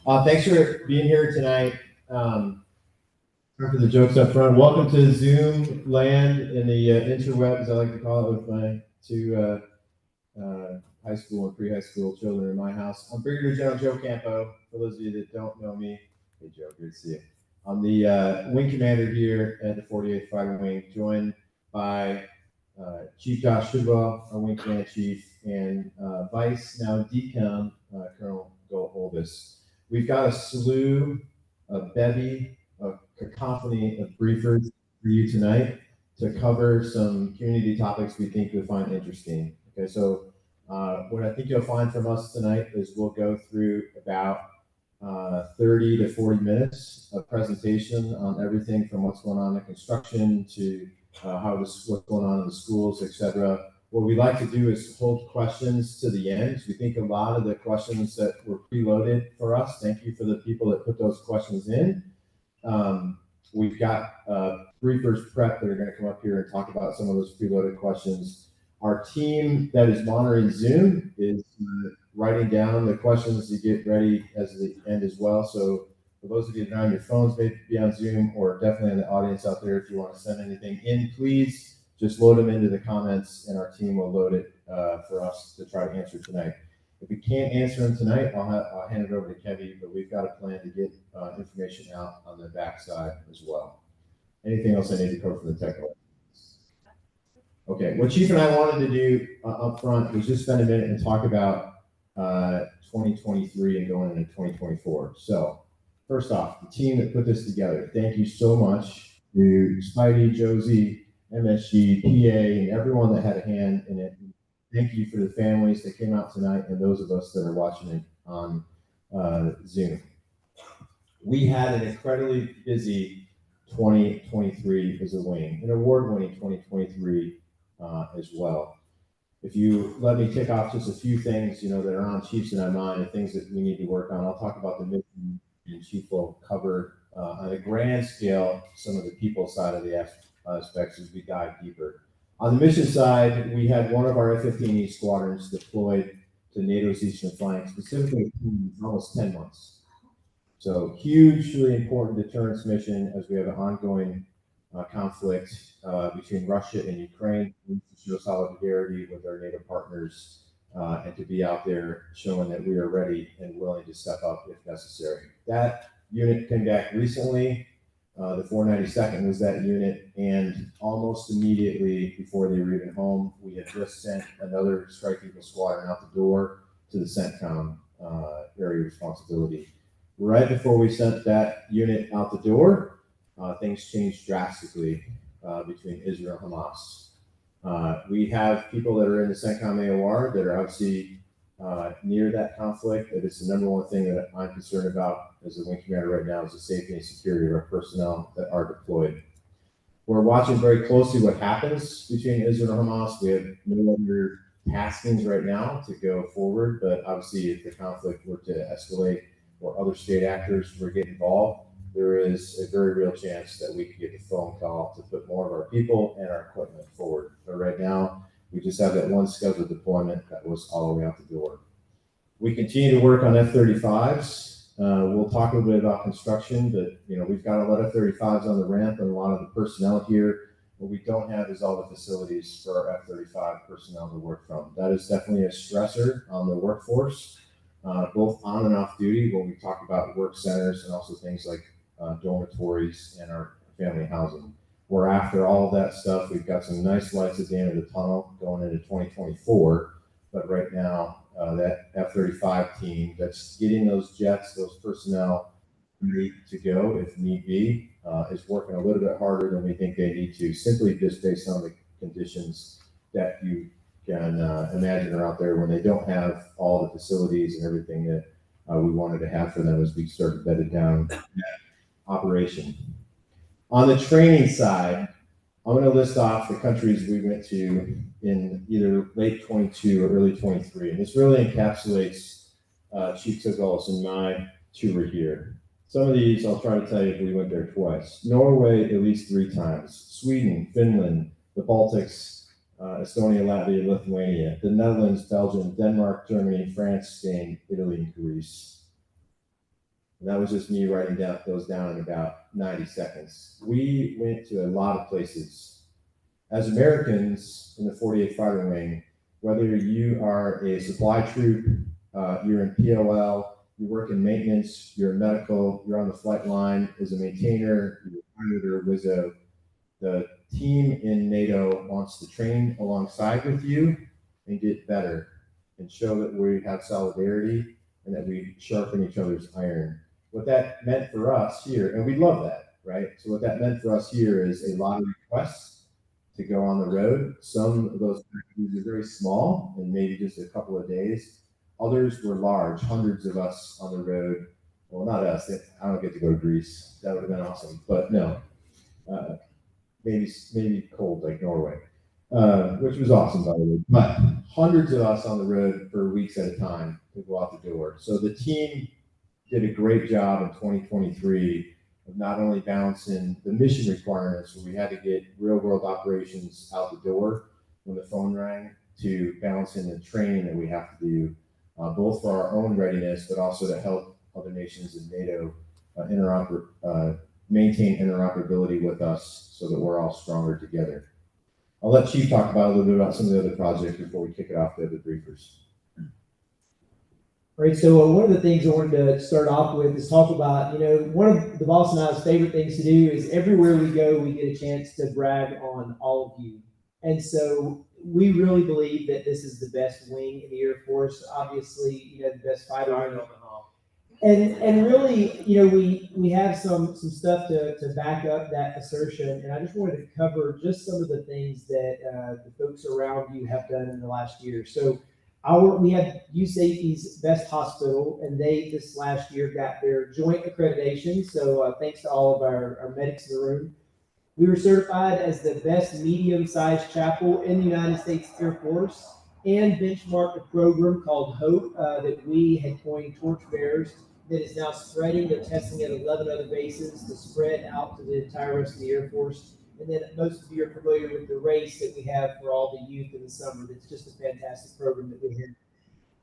Thanks for being here tonight. For the jokes up front, welcome to Zoom land in the interwebs, I like to call it, with my two high school and pre-high school children in my house. I'm Brigadier General Joe Campo. For those of you that don't know me, hey Joe, good to see you. I'm the wing commander here at the 48th Fighter Wing, joined by Chief Josh Goodwell, our wing command chief, and Vice, now DCOM, Colonel Olvis. We've got a slew, a bevy, a cacophony of briefers for you tonight to cover some community topics we think you'll find interesting. Okay, so what I think you'll find from us tonight is we'll go through about 30 to 40 minutes of presentation on everything from what's going on in construction to what's going on in the schools, etc. What we like to do is hold questions to the end. We think a lot of the questions that were preloaded for us, thank you for the people that put those questions in. We've got briefers prep that are going to come up here and talk about some of those preloaded questions. Our team that is monitoring Zoom is writing down the questions to get ready as the end as well. So for those of you that are on your phones, maybe be on Zoom, or definitely in the audience out there, if you want to send anything in, please just load them into the comments and our team will load it for us to try to answer tonight. If we can't answer them tonight, I'll hand it over to Kevin, but we've got a plan to get information out on the backside as well. Anything else I need to cover from the technical? Okay, what Chief and I wanted to do up front was just spend a minute and talk about 2023 and going into 2024. So first off, the team that put this together, thank you so much to Spidey, Josie, MSG, PA, and everyone that had a hand in it. Thank you for the families that came out tonight and those of us that are watching it on Zoom. We had an incredibly busy 2023 as a wing, an award-winning 2023 as well. If you let me tick off just a few things, that are on Chief's and my mind, and things that we need to work on. I'll talk about the mission, and Chief will cover on a grand scale some of the people side of the aspects as we dive deeper. On the mission side, we had one of our F-15E squadrons deployed to NATO's eastern flank, specifically almost 10 months. So hugely important deterrence mission as we have an ongoing conflict between Russia and Ukraine. We need to show solidarity with our NATO partners and to be out there showing that we are ready and willing to step up if necessary. That unit came back recently. The 492nd was that unit, and almost immediately before they were even home, we had just sent another Strike Eagle squadron out the door to the CENTCOM area responsibility. Right before we sent that unit out the door, things changed drastically between Israel and Hamas. We have people that are in the CENTCOM AOR that are obviously near that conflict. It is the number one thing that I'm concerned about as a wing commander right now is the safety and security of our personnel that are deployed. We're watching very closely what happens between Israel and Hamas. We have no other taskings right now to go forward, but obviously if the conflict were to escalate or other state actors were to get involved, there is a very real chance that we could get a phone call to put more of our people and our equipment forward. But right now, we just have that one scheduled deployment that was all the way out the door. We continue to work on F-35s. We'll talk a little bit about construction, but we've got a lot of F-35s on the ramp and a lot of the personnel here. What we don't have is all the facilities for our F-35 personnel to work from. That is definitely a stressor on the workforce, both on and off duty when we talk about work centers and also things like dormitories and our family housing. We're after all of that stuff. We've got some nice lights at the end of the tunnel going into 2024, but right now that F-35 team that's getting those jets, those personnel ready to go if need be, is working a little bit harder than we think they need to, simply just based on the conditions that you can imagine are out there when they don't have all the facilities and everything that we wanted to have for them as we started bedded down operation. On the training side, I'm going to list off the countries we went to in either late 22 or early 23, and this really encapsulates Chief Tizzles and my tour here. Some of these I'll try to tell you if we went there twice. Norway at least 3 times, Sweden, Finland, the Baltics, Estonia, Latvia, Lithuania, the Netherlands, Belgium, Denmark, Germany, France, Spain, Italy, and Greece. And that was just me writing those down in about 90 seconds. We went to a lot of places. As Americans in the 48th Fighter Wing, whether you are a supply troop, you're in POL, you work in maintenance, you're in medical, you're on the flight line as a maintainer, you're a pilot or Wizzo, the team in NATO wants to train alongside with you and get better and show that we have solidarity and that we sharpen each other's iron. What that meant for us here, and we love that, right? So what that meant for us here is a lot of requests to go on the road. Some of those packages are very small and maybe just a couple of days. Others were large, hundreds of us on the road. Well, not us. I don't get to go to Greece. That would have been awesome. But no, maybe cold like Norway, which was awesome, by the way. But hundreds of us on the road for weeks at a time to go out the door. So the team did a great job in 2023 of not only balancing the mission requirements, where we had to get real world operations out the door when the phone rang, to balancing the training that we have to do, both for our own readiness, but also to help other nations in NATO maintain interoperability with us so that we're all stronger together. I'll let Chief talk about a little bit about some of the other projects before we kick it off to the briefers. All right, so one of the things I wanted to start off with is talk about, one of the boss and I's favorite things to do is everywhere we go, we get a chance to brag on all of you. And so we really believe that this is the best wing in the Air Force. Obviously, the best fighter wing. And really, we have some stuff to back up that assertion. And I just wanted to cover just some of the things that the folks around you have done in the last year. So we had USAFE's best hospital, and they this last year got their joint accreditation. So thanks to all of our medics in the room. We were certified as the best medium-sized chapel in the United States Air Force, and benchmarked a program called HOPE that we had coined Torchbearers, that is now spreading. They're testing at 11 other bases to spread out to the entire rest of the Air Force. And then most of you are familiar with the race that we have for all the youth in the summer. That's just a fantastic program that we have.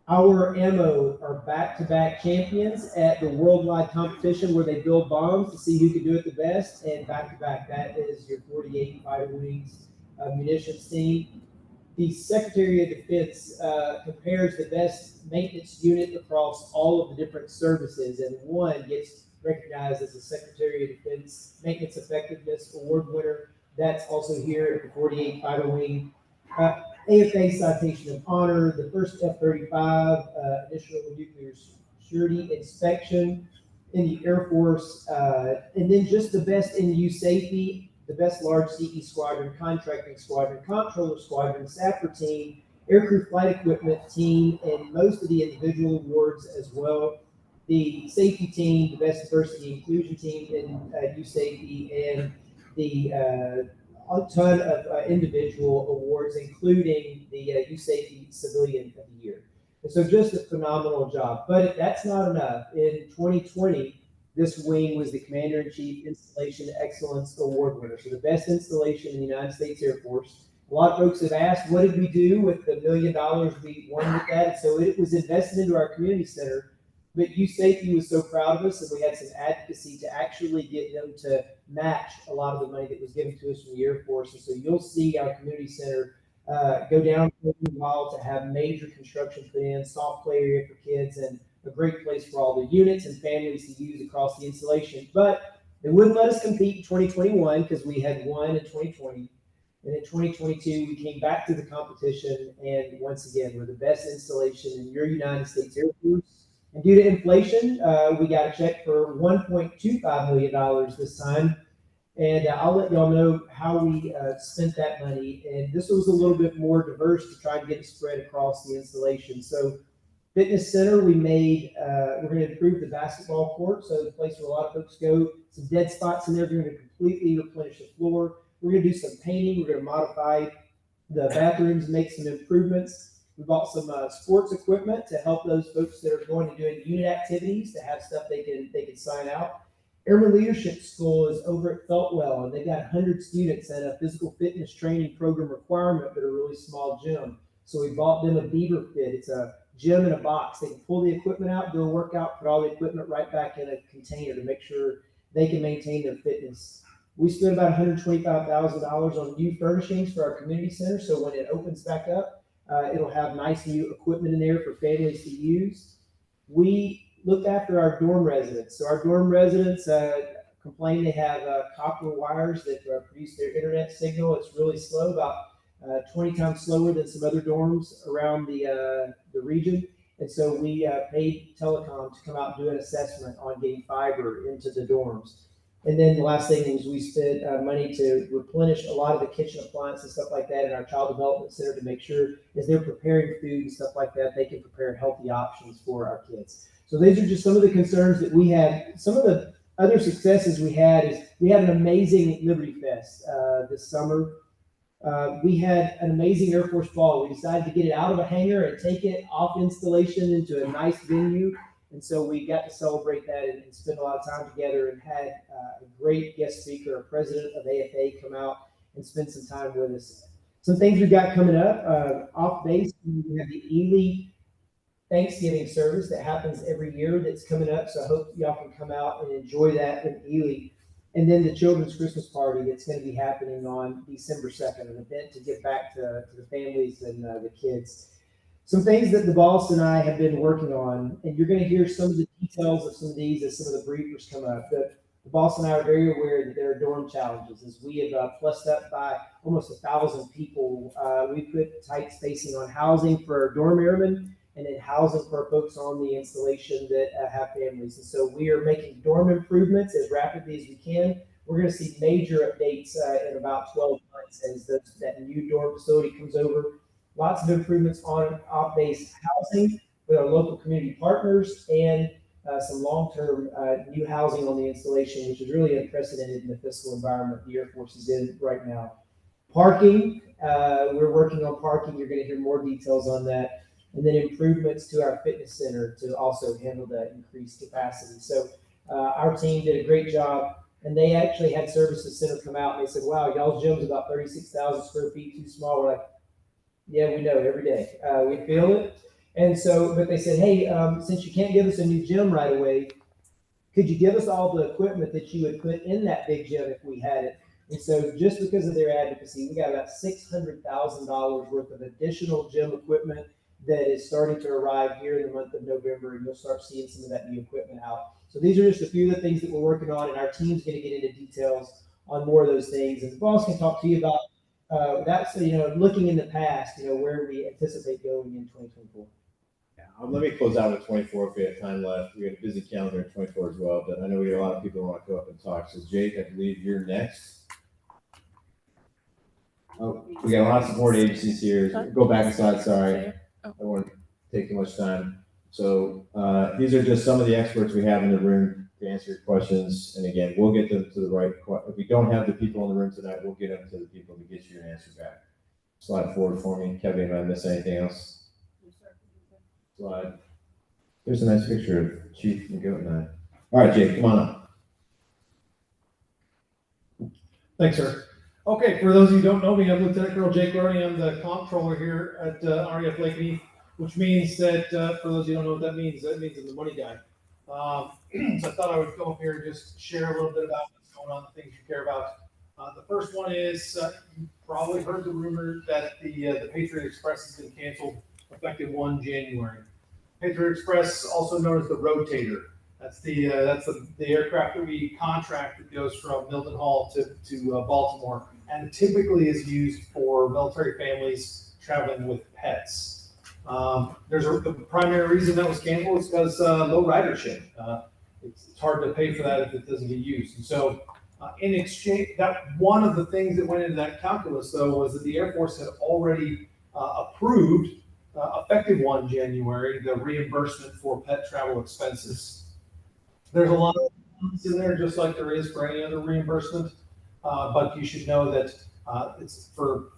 Our ammo are back-to-back champions at the worldwide competition where they build bombs to see who can do it the best, and back-to-back. That is your 48 Fighter Wings munitions team. The Secretary of Defense compares the best maintenance unit across all of the different services, and one gets recognized as the Secretary of Defense Maintenance Effectiveness Award winner. That's also here at the 48 Fighter Wing. AFA Citation of Honor, the first F-35 initial nuclear security inspection in the Air Force, and then just the best in USAFE, the best large CE squadron, contracting squadron, comptroller squadron, SAPR team, aircrew flight equipment team, and most of the individual awards as well. The safety team, the best diversity inclusion team in USAFE, and the a ton of individual awards, including the USAFE Civilian of the Year. And so just a phenomenal job. But if that's not enough, in 2020, this wing was the Commander-in-Chief Installation Excellence Award winner. So the best installation in the United States Air Force. A lot of folks have asked, what did we do with the $1 million we won with that? And so it was invested into our community center. But USAFE was so proud of us, and we had some advocacy to actually get them to match a lot of the money that was given to us from the Air Force. And so you'll see our community center go down for a while to have major construction put in, soft play area for kids, and a great place for all the units and families to use across the installation. But they wouldn't let us compete in 2021 because we had won in 2020. And in 2022, we came back to the competition, and once again, we're the best installation in your United States Air Force. And due to inflation, we got a check for $1.25 million this time. And I'll let y'all know how we spent that money. And this was a little bit more diverse to try and get it spread across the installation. So fitness center, we're going to improve the basketball court. So the place where a lot of folks go, some dead spots in there. We're going to completely replenish the floor. We're going to do some painting. We're going to modify the bathrooms and make some improvements. We bought some sports equipment to help those folks that are going to do unit activities to have stuff they can sign out. Airman Leadership School is over at Feltwell, and they've got 100 students at a physical fitness training program requirement, but a really small gym. So we bought them a beaver fit. It's a gym in a box. They can pull the equipment out, do a workout, put all the equipment right back in a container to make sure they can maintain their fitness. We spent about $125,000 on new furnishings for our community center. So when it opens back up, it'll have nice new equipment in there for families to use. We looked after our dorm residents. So our dorm residents complain they have copper wires that produce their internet signal. It's really slow, about 20 times slower than some other dorms around the region. And so we paid telecom to come out and do an assessment on getting fiber into the dorms. And then the last thing was we spent money to replenish a lot of the kitchen appliances and stuff like that in our child development center to make sure as they're preparing food and stuff like that, they can prepare healthy options for our kids. So these are just some of the concerns that we had. Some of the other successes we had is we had an amazing Liberty Fest this summer. We had an amazing Air Force ball. We decided to get it out of a hangar and take it off installation into a nice venue. And so we got to celebrate that and spend a lot of time together, and had a great guest speaker, a president of AFA, come out and spend some time with us. Some things we got coming up off base. We have the Ely Thanksgiving service that happens every year that's coming up. So I hope y'all can come out and enjoy that in Ely. And then the children's Christmas party that's going to be happening on December 2nd, an event to give back to the families and the kids. Some things that the boss and I have been working on, and you're going to hear some of the details of some of these as some of the briefers come up. The boss and I are very aware that there are dorm challenges, as we have plussed up by almost 1,000 people. We put tight spacing on housing for our dorm airmen, and then housing for our folks on the installation that have families. And so we are making dorm improvements as rapidly as we can. We're going to see major updates in about 12 months as that new dorm facility comes over. Lots of improvements on off-base housing with our local community partners, and some long-term new housing on the installation, which is really unprecedented in the fiscal environment the Air Force is in right now. Parking, we're working on parking. You're going to hear more details on that. And then improvements to our fitness center to also handle that increased capacity. So our team did a great job, and they actually had Services Center come out and they said, wow, y'all's gym's about 36,000 square feet too small. We're like, yeah, we know every day. We feel it. And so, but they said, hey, since you can't give us a new gym right away, could you give us all the equipment that you would put in that big gym if we had it? And so just because of their advocacy, we got about $600,000 worth of additional gym equipment that is starting to arrive here in the month of November, and you'll start seeing some of that new equipment out. So these are just a few of the things that we're working on, and our team's going to get into details on more of those things. And the boss can talk to you about that's, looking in the past, where we anticipate going in 2024. Yeah, let me close out with 24 if we have time left. We got a busy calendar in 24 as well, but I know we got a lot of people who want to go up and talk. So Jake, I believe you're next. Oh, we got a lot of support agencies here. Go back aside, sorry. I don't want to take too much time. So these are just some of the experts we have in the room to answer your questions. And again, we'll get them to the right. If we don't have the people in the room tonight, we'll get them to the people to get you an answer back. Slide forward for me. Kevin, if I miss anything else. Slide. Here's a nice picture of Chief and Goat and I. All right, Jake, come on up. Thanks, sir. Okay, for those of you who don't know me, I'm Lieutenant Colonel Jake Roney. I'm the comptroller here at RAF Lake Mead, which means that, for those of you who don't know what that means I'm the money guy. So I thought I would come up here and just share a little bit about what's going on, the things you care about. The first one is, you probably heard the rumor that the Patriot Express has been canceled effective 1 January. Patriot Express, also known as the Rotator. That's the aircraft that we contract that goes from Milton Hall to Baltimore, and typically is used for military families traveling with pets. The primary reason that was canceled is because low ridership. It's hard to pay for that if it doesn't get used. And so, in exchange, that one of the things that went into that calculus, though, was that the Air Force had already approved, effective 1 January, the reimbursement for pet travel expenses. There's a lot of things in there, just like there is for any other reimbursement, but you should know that it's for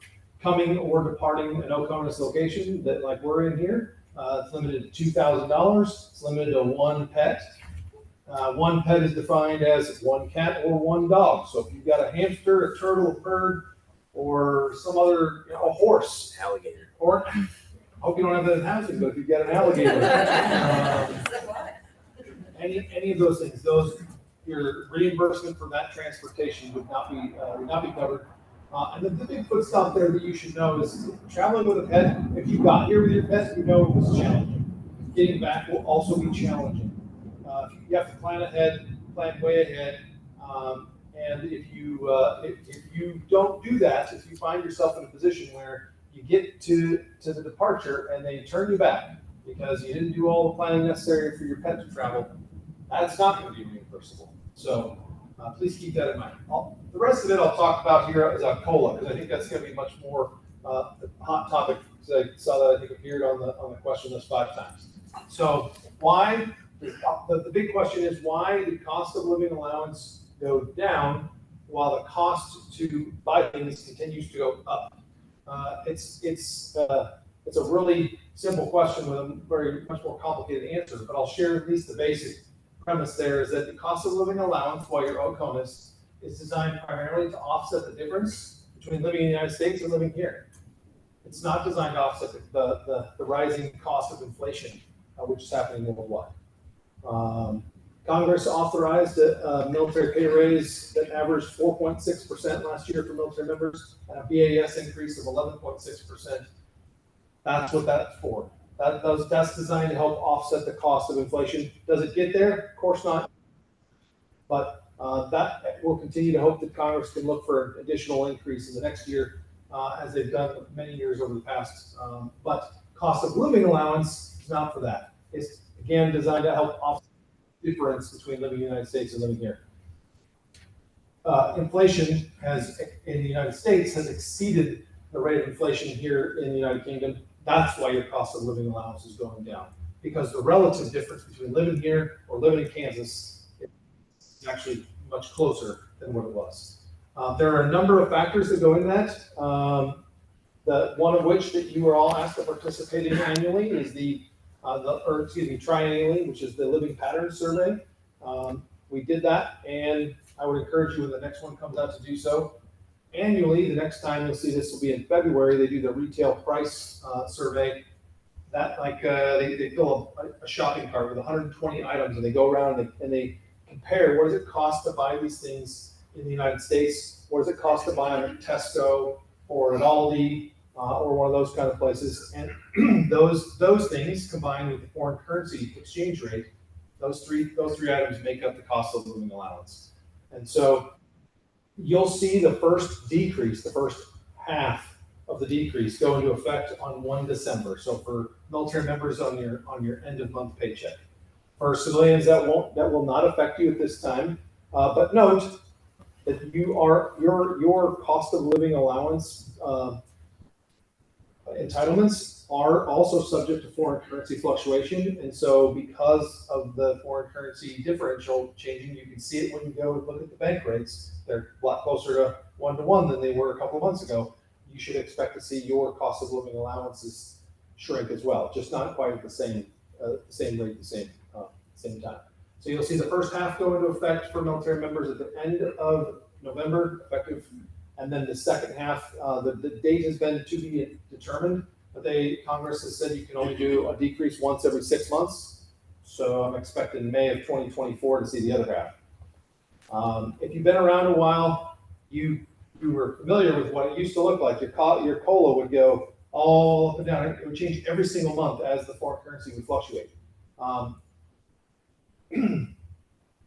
coming or departing an OCONUS location that, like we're in here, it's limited to $2,000. It's limited to one pet. One pet is defined as one cat or one dog. So if you've got a hamster, a turtle, a bird, or some other, a horse, Alligator. or hope you don't have that in housing, but if you've got an alligator, any of those things, your reimbursement for that transportation would not be covered. And then the big foot stop there that you should know is traveling with a pet. If you got here with your pet, you know it was challenging. Getting back will also be challenging. You have to plan ahead, plan way ahead. And if you don't do that, if you find yourself in a position where you get to the departure and they turn you back because you didn't do all the planning necessary for your pet to travel, that's not going to be reimbursable. So please keep that in mind. The rest of it I'll talk about here is COLA, because I think that's going to be much more hot topic, because I saw that I think appeared on the question list 5 times. So why, the big question is, why did cost of living allowance go down while the cost to buy things continues to go up? It's a really simple question with a very much more complicated answer, but I'll share at least the basic premise there is that the cost of living allowance while you're OCONUS is designed primarily to offset the difference between living in the United States and living here. It's not designed to offset the rising cost of inflation, which is happening worldwide. Congress authorized a military pay raise that averaged 4.6% last year for military members, and a BAS increase of 11.6%. That's what that's for. That's designed to help offset the cost of inflation. Does it get there? Of course not. But that we'll continue to hope that Congress can look for an additional increase in the next year, as they've done many years over the past. But cost of living allowance is not for that. It's again designed to help offset the difference between living in the United States and living here. Inflation in the United States has exceeded the rate of inflation here in the United Kingdom. That's why your cost of living allowance is going down, because the relative difference between living here or living in Kansas is actually much closer than what it was. There are a number of factors that go in that. The one of which that you are all asked to participate in annually is triannually, which is the Living Patterns Survey. We did that, and I would encourage you when the next one comes out to do so. Annually, the next time you'll see this will be in February. They do the retail price survey. That they fill a shopping cart with 120 items, and they go around and they compare what does it cost to buy these things in the United States, what does it cost to buy them at Tesco or at Aldi or one of those kind of places, and those things combined with the foreign currency exchange rate, those three items make up the cost of living allowance. And so you'll see the first decrease, the first half of the decrease go into effect on 1 December. So for military members on your end of month paycheck. For civilians, that will not affect you at this time. But note that your cost of living allowance entitlements are also subject to foreign currency fluctuation. And so because of the foreign currency differential changing, you can see it when you go and look at the bank rates. They're a lot closer to 1-to-1 than they were a couple of months ago. You should expect to see your cost of living allowances shrink as well, just not quite at the same rate, same time. So you'll see the first half go into effect for military members at the end of November, effective, and then the second half, the date has been to be determined, but Congress has said you can only do a decrease once every 6 months. So I'm expecting May of 2024 to see the other half. If you've been around a while, you were familiar with what it used to look like. Your COLA would go all up and down. It would change every single month as the foreign currency would fluctuate.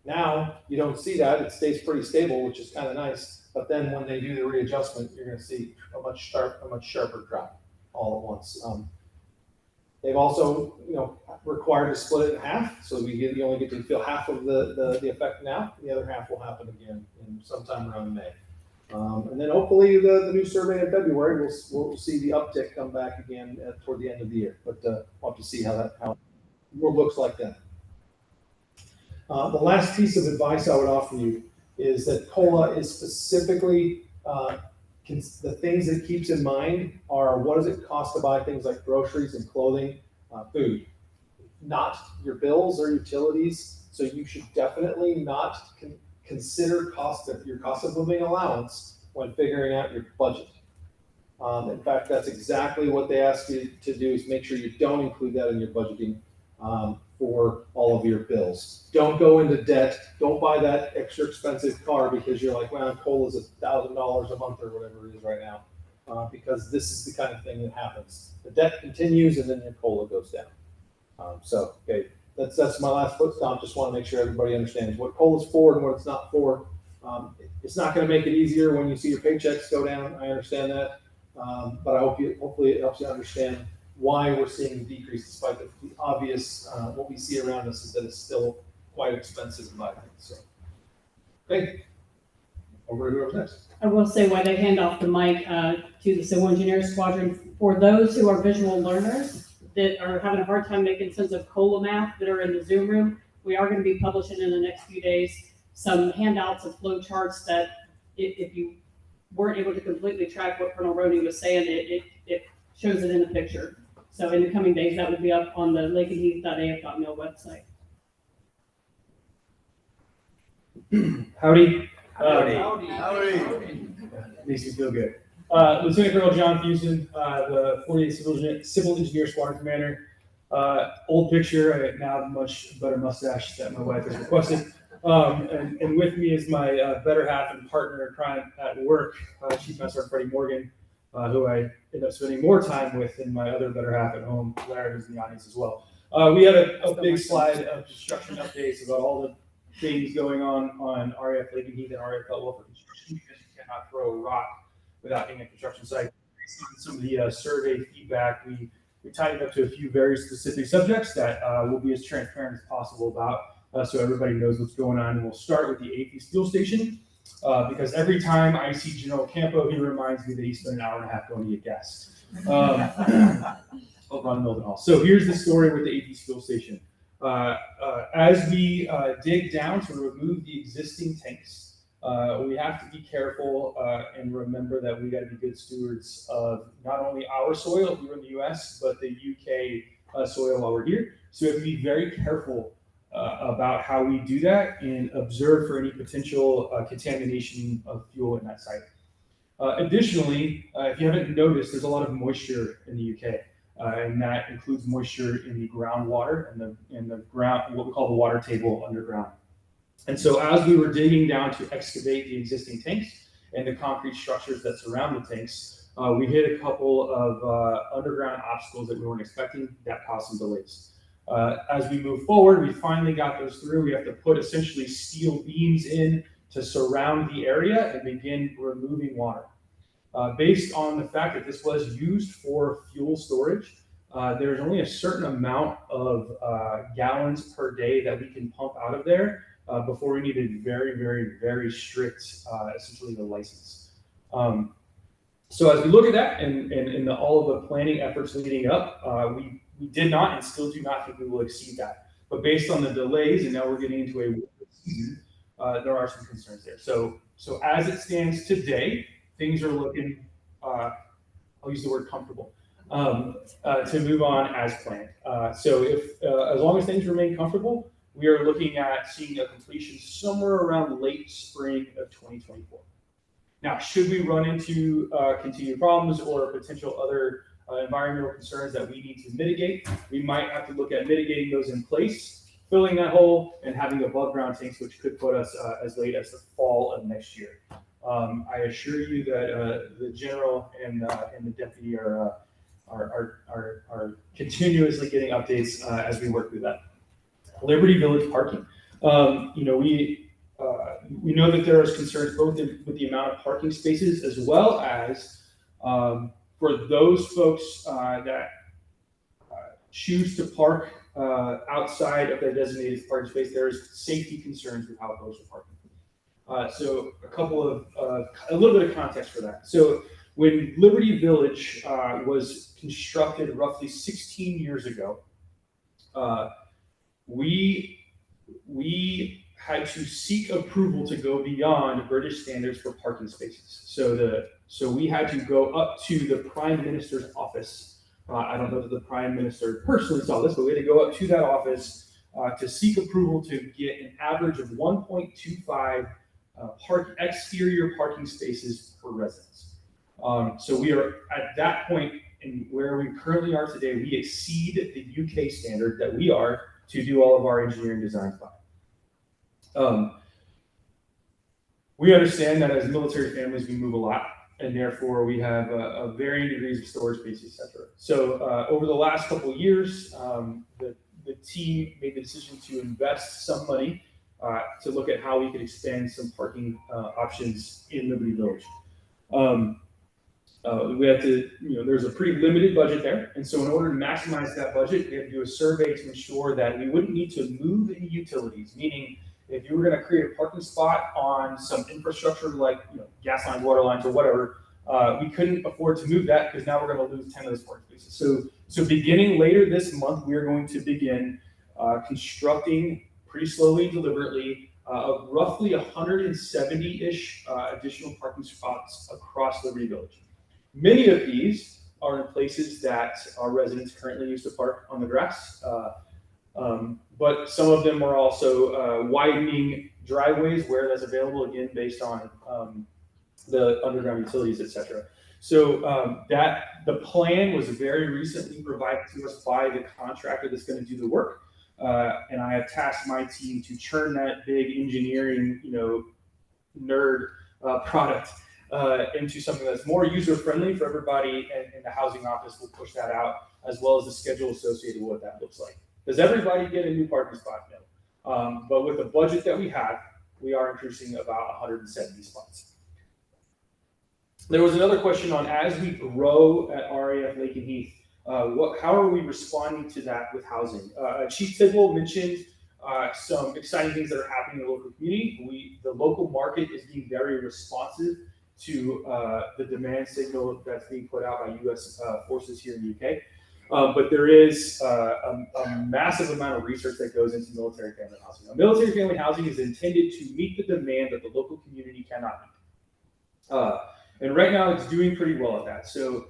Now you don't see that. It stays pretty stable, which is kind of nice. But then when they do the readjustment, you're going to see a much sharper drop all at once. They've also, required to split it in half, so you only get to feel half of the effect now. The other half will happen again in sometime around May. And then hopefully the new survey in February, we'll see the uptick come back again toward the end of the year. But we'll have to see how the world looks like then. The last piece of advice I would offer you is that COLA is specifically, the things it keeps in mind are what does it cost to buy things like groceries and clothing, food, not your bills or utilities. So you should definitely not consider your cost of living allowance when figuring out your budget. In fact, that's exactly what they ask you to do, is make sure you don't include that in your budgeting for all of your bills. Don't go into debt. Don't buy that extra expensive car because you're like, well, COLA's $1,000 a month or whatever it is right now. Because this is the kind of thing that happens. The debt continues and then your COLA goes down. Okay, that's my last foot stomp. Just want to make sure everybody understands what COLA's for and what it's not for. It's not going to make it easier when you see your paychecks go down. I understand that. But hopefully it helps you understand why we're seeing the decrease despite the obvious, what we see around us is that it's still quite expensive to buy things. So, okay, over to whoever's next. I will say while they hand off the mic to the Civil Engineer Squadron, for those who are visual learners that are having a hard time making sense of COLA math that are in the Zoom room, we are going to be publishing in the next few days some handouts of flow charts that if you weren't able to completely track what Colonel Roney was saying, it shows it in the picture. So in the coming days, that will be up on the lakeandheath.af.mil website. Howdy. Howdy. Makes me feel good. Lieutenant Colonel John Fusen, the 48th Civil Engineer Squadron Commander. Old picture, I now have a much better mustache that my wife has requested. And with me is my better half and partner in crime at work, Chief Master Freddie Morgan, who I end up spending more time with than my other better half at home, Larry, who's in the audience as well. We had a big slide of construction updates about all the things going on RAF Lake Heath and RAF Caldwell for construction, because you cannot throw a rock without being a construction site. Based on some of the survey feedback, we tied it up to a few very specific subjects that we'll be as transparent as possible about, so everybody knows what's going on. And we'll start with the AP's fuel station, because every time I see General Campo, he reminds me that he spent an hour and a half going to get gas over on Milton Hall. So here's the story with the AP's fuel station. As we dig down to remove the existing tanks, we have to be careful and remember that we got to be good stewards of not only our soil here in the U.S., but the UK soil while we're here. So we have to be very careful about how we do that and observe for any potential contamination of fuel in that site. Additionally, if you haven't noticed, there's a lot of moisture in the UK. And that includes moisture in the groundwater and the ground, what we call the water table underground. And so as we were digging down to excavate the existing tanks and the concrete structures that surround the tanks, we hit a couple of underground obstacles that we weren't expecting that caused some delays. As we move forward, we finally got those through. We have to put essentially steel beams in to surround the area and begin removing water. Based on the fact that this was used for fuel storage, there's only a certain amount of gallons per day that we can pump out of there before we need a very, very, very strict, essentially the license. So as we look at that and all of the planning efforts leading up, we did not and still do not think we will exceed that. But based on the delays, and now we're getting into a winter season, there are some concerns there. So as it stands today, things are looking, I'll use the word comfortable, to move on as planned. So if, as long as things remain comfortable, we are looking at seeing a completion somewhere around late spring of 2024. Now, should we run into continued problems or potential other environmental concerns that we need to mitigate, we might have to look at mitigating those in place, filling that hole, and having above ground tanks, which could put us as late as the fall of next year. I assure you that the general and the deputy are continuously getting updates as we work through that. Liberty Village parking. We know that there is concerns both with the amount of parking spaces as well as for those folks that choose to park outside of their designated parking space. There's safety concerns with how folks are parking. So a little bit of context for that. So when Liberty Village was constructed roughly 16 years ago, we had to seek approval to go beyond British standards for parking spaces. So we had to go up to the Prime Minister's office. I don't know that the Prime Minister personally saw this, but we had to go up to that office to seek approval to get an average of 1.25 exterior parking spaces per residence. So we are at that point in where we currently are today, we exceed the UK standard that we are to do all of our engineering designs by. We understand that as military families, we move a lot, and therefore we have a varying degrees of storage space, etc. So over the last couple of years, the team made the decision to invest some money to look at how we could expand some parking options in Liberty Village. We have to, there's a pretty limited budget there, and so in order to maximize that budget, we have to do a survey to ensure that we wouldn't need to move any utilities, meaning if you were going to create a parking spot on some infrastructure like gas lines, water lines, or whatever, we couldn't afford to move that because now we're going to lose 10 of those parking spaces. So beginning later this month, we are going to begin constructing pretty slowly and deliberately roughly 170-ish additional parking spots across Liberty Village. Many of these are in places that our residents currently use to park on the grass. But some of them are also widening driveways where that's available, again, based on the underground utilities, etc. So the plan was very recently provided to us by the contractor that's going to do the work. And I have tasked my team to churn that big engineering, nerd product into something that's more user-friendly for everybody, and the housing office will push that out, as well as the schedule associated with what that looks like. Does everybody get a new parking spot? No. But with the budget that we have, we are increasing about 170 spots. There was another question on, as we grow at RAF Lake and Heath, how are we responding to that with housing? Chief Tidwell mentioned some exciting things that are happening in the local community. The local market is being very responsive to the demand signal that's being put out by U.S. forces here in the UK. But there is a massive amount of research that goes into military family housing. Now, military family housing is intended to meet the demand that the local community cannot meet. And right now it's doing pretty well at that. So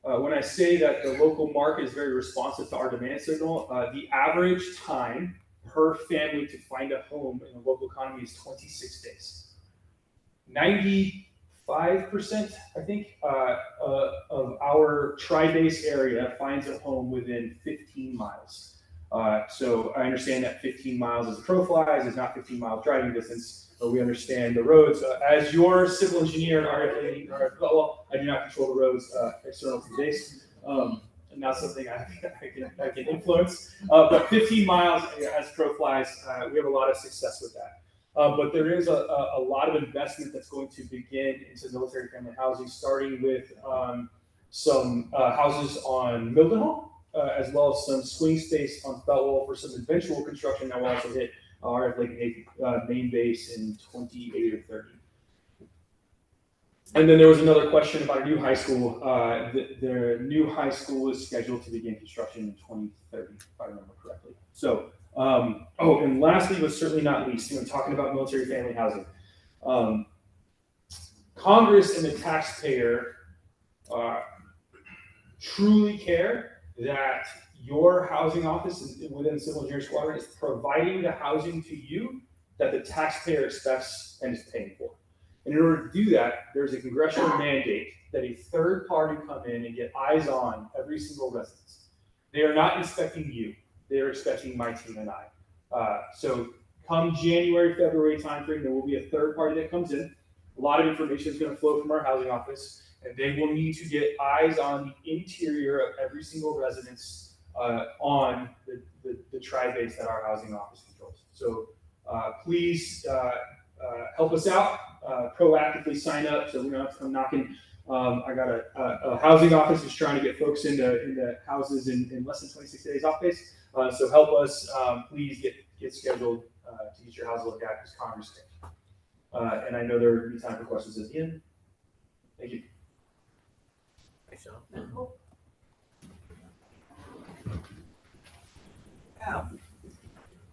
when I say that the local market is very responsive to our demand signal, the average time per family to find a home in the local economy is 26 days. 95%, I think, of our tri-base area finds a home within 15 miles. So I understand that 15 miles as a crow flies is not 15 miles driving distance, but we understand the roads. As your civil engineer in RFA, well, I do not control the roads external to base. Not something I can influence. But 15 miles as crow flies, we have a lot of success with that. But there is a lot of investment that's going to begin into military family housing, starting with some houses on Mildenhall, as well as some swing space on Feltwell for some eventual construction that will also hit our Lake and Heath main base in 28 or 30. And then there was another question about a new high school. The new high school is scheduled to begin construction in 2030, if I remember correctly. So, and lastly, but certainly not least, talking about military family housing. Congress and the taxpayer truly care that your housing office within the Civil Engineering Squadron is providing the housing to you that the taxpayer expects and is paying for. And in order to do that, there's a congressional mandate that a third party come in and get eyes on every single residence. They are not inspecting you. They are expecting my team and I. So come January, February timeframe, there will be a third party that comes in. A lot of information is going to flow from our housing office, and they will need to get eyes on the interior of every single residence on the tri-base that our housing office controls. So please help us out, proactively sign up so we don't have to come knocking. I got a housing office who's trying to get folks into houses in less than 26 days off base. So help us, please get scheduled to get your house looked at, because Congress can. And I know there will be time for questions at the end. Thank you. Thanks, Sean.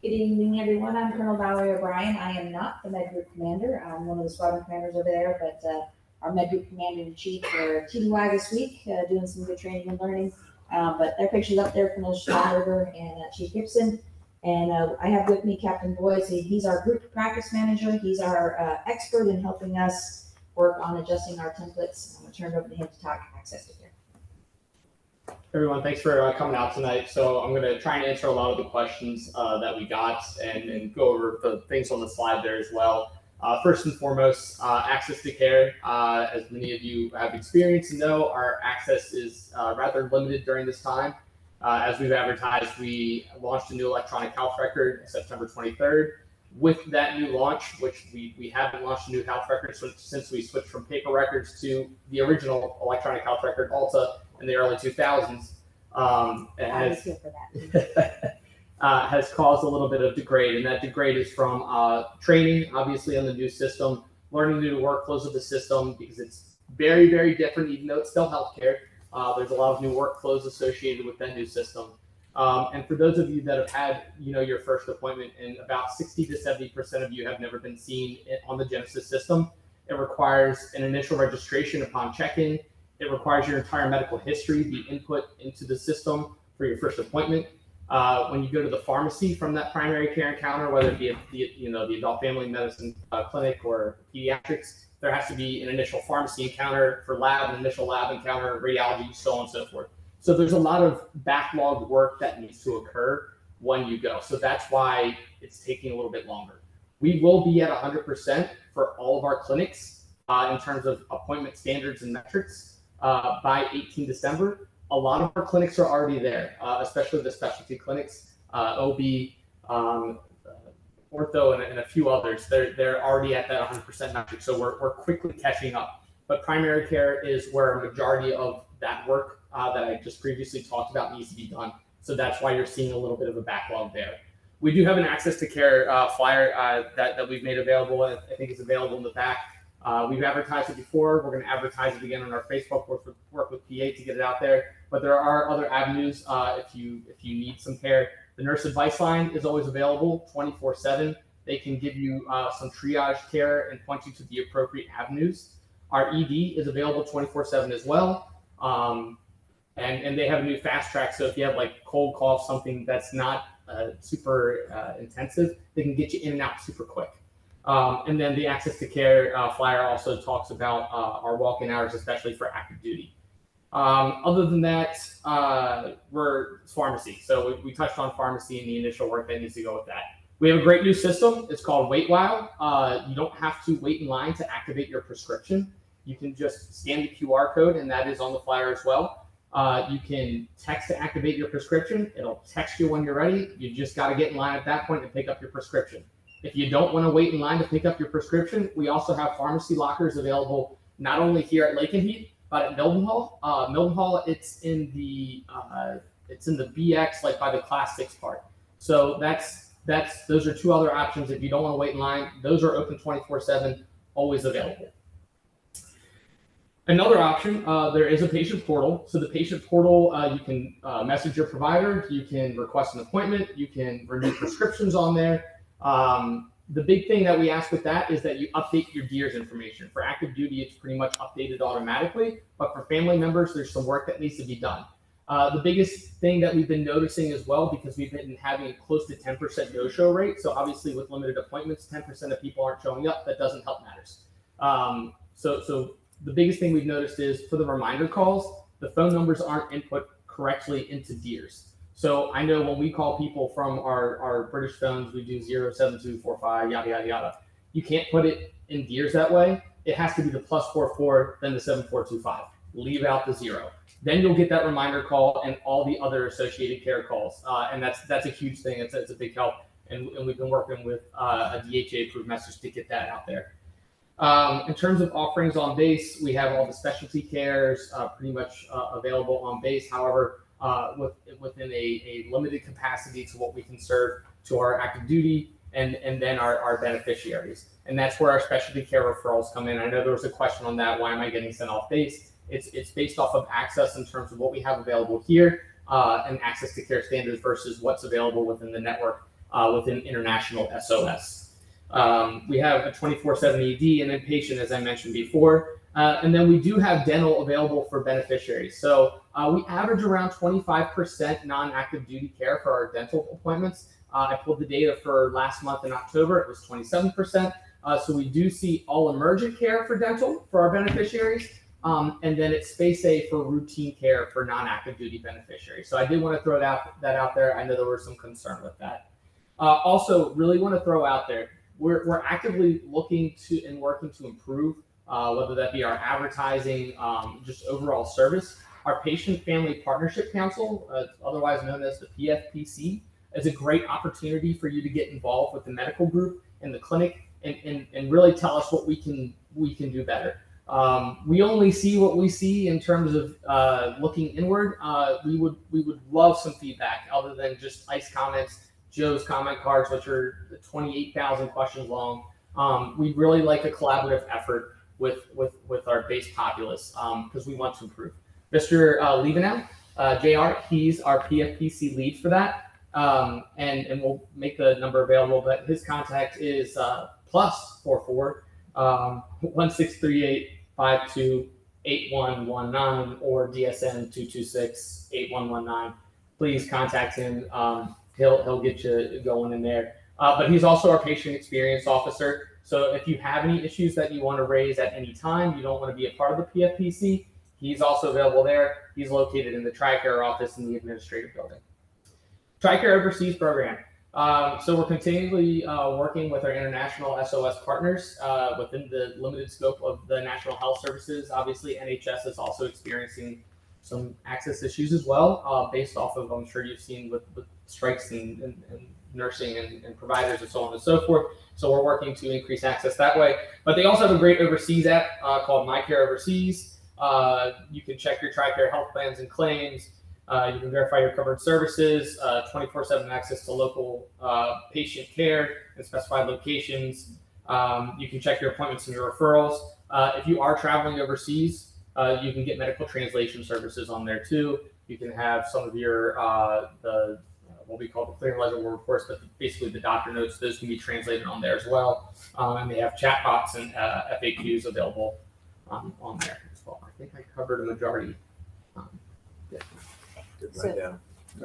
Good evening, everyone. I'm Colonel Valerie O'Brien. I am not the Med Group Commander. I'm one of the squadron commanders over there, but our Med Group Commander-in-Chief for TDY this week, doing some good training and learning. But their picture's up there from Sean River and Chief Gibson. And I have with me Captain Boyce. He's our group practice manager. He's our expert in helping us work on adjusting our templates. I'm gonna turn it over to him to talk access to care. Everyone, thanks for coming out tonight. So I'm going to try and answer a lot of the questions that we got and go over the things on the slide there as well. First and foremost, access to care. As many of you have experienced and know, our access is rather limited during this time. As we've advertised, we launched a new electronic health record September 23rd. With that new launch, which we haven't launched a new health record since we switched from paper records to the original electronic health record, Alta, in the early 2000s, I was here for that. has caused a little bit of degrade, and that degrade is from training, obviously, on the new system, learning new workflows of the system, because it's very, very different, even though it's still healthcare. There's a lot of new workflows associated with that new system. And for those of you that have had, your first appointment, and about 60 to 70% of you have never been seen on the Genesis system, it requires an initial registration upon check-in. It requires your entire medical history be input into the system for your first appointment. When you go to the pharmacy from that primary care encounter, whether it be the adult family medicine clinic or pediatrics, there has to be an initial pharmacy encounter for lab, an initial lab encounter, radiology, so on and so forth. So there's a lot of backlog work that needs to occur when you go. So that's why it's taking a little bit longer. We will be at 100% for all of our clinics in terms of appointment standards and metrics. By 18 December, a lot of our clinics are already there, especially the specialty clinics, OB, ortho, and a few others. They're already at that 100% metric, so we're quickly catching up. But primary care is where a majority of that work that I just previously talked about needs to be done. So that's why you're seeing a little bit of a backlog there. We do have an access to care flyer that we've made available. I think it's available in the back. We've advertised it before. We're going to advertise it again on our Facebook. Work with PA to get it out there. But there are other avenues if you need some care. The nurse advice line is always available 24/7. They can give you some triage care and point you to the appropriate avenues. Our ED is available 24/7 as well. And they have a new fast track. So if you have like cold cough, something that's not super intensive, they can get you in and out super quick. And then the access to care flyer also talks about our walk-in hours, especially for active duty. Other than that, we're pharmacy. So we touched on pharmacy and the initial work that needs to go with that. We have a great new system. It's called Wait While. You don't have to wait in line to activate your prescription. You can just scan the QR code, and that is on the flyer as well. You can text to activate your prescription. It'll text you when you're ready. You just got to get in line at that point and pick up your prescription. If you don't want to wait in line to pick up your prescription, we also have pharmacy lockers available not only here at Lakenheath, but at Mildenhall. Mildenhall, it's in the BX, like by the Class 6 part. So those are two other options. If you don't want to wait in line, those are open 24/7, always available. Another option, there is a patient portal. So the patient portal, you can message your provider, you can request an appointment, you can renew prescriptions on there. The big thing that we ask with that is that you update your DEERS information. For active duty, it's pretty much updated automatically, but for family members, there's some work that needs to be done. The biggest thing that we've been noticing as well, because we've been having close to 10% no-show rate. So obviously with limited appointments, 10% of people aren't showing up. That doesn't help matters. So the biggest thing we've noticed is for the reminder calls, the phone numbers aren't input correctly into DEERS. So I know when we call people from our British phones, we do 07245, yada, yada, yada. You can't put it in DEERS that way. It has to be the +44, then the 7425. Leave out the 0. Then you'll get that reminder call and all the other associated care calls. And that's a huge thing. It's a big help. And we've been working with a DHA-approved message to get that out there. In terms of offerings on base, we have all the specialty cares pretty much available on base. However, within a limited capacity to what we can serve to our active duty and then our beneficiaries. And that's where our specialty care referrals come in. I know there was a question on that. Why am I getting sent off base? It's based off of access in terms of what we have available here and access to care standards versus what's available within the network within international SOS. We have a 24/7 ED and inpatient, as I mentioned before. And then we do have dental available for beneficiaries. So we average around 25% non-active duty care for our dental appointments. I pulled the data for last month in October. It was 27%. So we do see all emergent care for dental for our beneficiaries, and then it's space A for routine care for non-active duty beneficiaries. So I did want to throw that out there. I know there was some concern with that. Also, really want to throw out there, we're actively looking to and working to improve, whether that be our advertising, just overall service. Our Patient Family Partnership Council, otherwise known as the PFPC, is a great opportunity for you to get involved with the medical group and the clinic and really tell us what we can do better. We only see what we see in terms of looking inward. We would love some feedback other than just ICE comments, Joe's comment cards, which are 28,000 questions long. We'd really like a collaborative effort with our base populace because we want to improve. Mr. Liebenau, JR, he's our PFPC lead for that. And we'll make the number available, but his contact is +44 1638 528119 or DSN 226-8119. Please contact him. He'll get you going in there. But he's also our patient experience officer. So if you have any issues that you want to raise at any time, you don't want to be a part of the PFPC, he's also available there. He's located in the TRICARE office in the administrative building. TRICARE Overseas Program. So we're continually working with our international SOS partners within the limited scope of the National Health Services. Obviously, NHS is also experiencing some access issues as well, based off of, I'm sure you've seen with strikes and nursing and providers and so on and so forth. So we're working to increase access that way. But they also have a great overseas app called My Care Overseas. You can check your TRICARE health plans and claims. You can verify your covered services, 24/7 access to local patient care in specified locations. You can check your appointments and your referrals. If you are traveling overseas, you can get medical translation services on there too. You can have some of your what we call the clear and legible reports, but basically the doctor notes, those can be translated on there as well. And they have chatbots and FAQs available on there as well. I think I covered a majority. So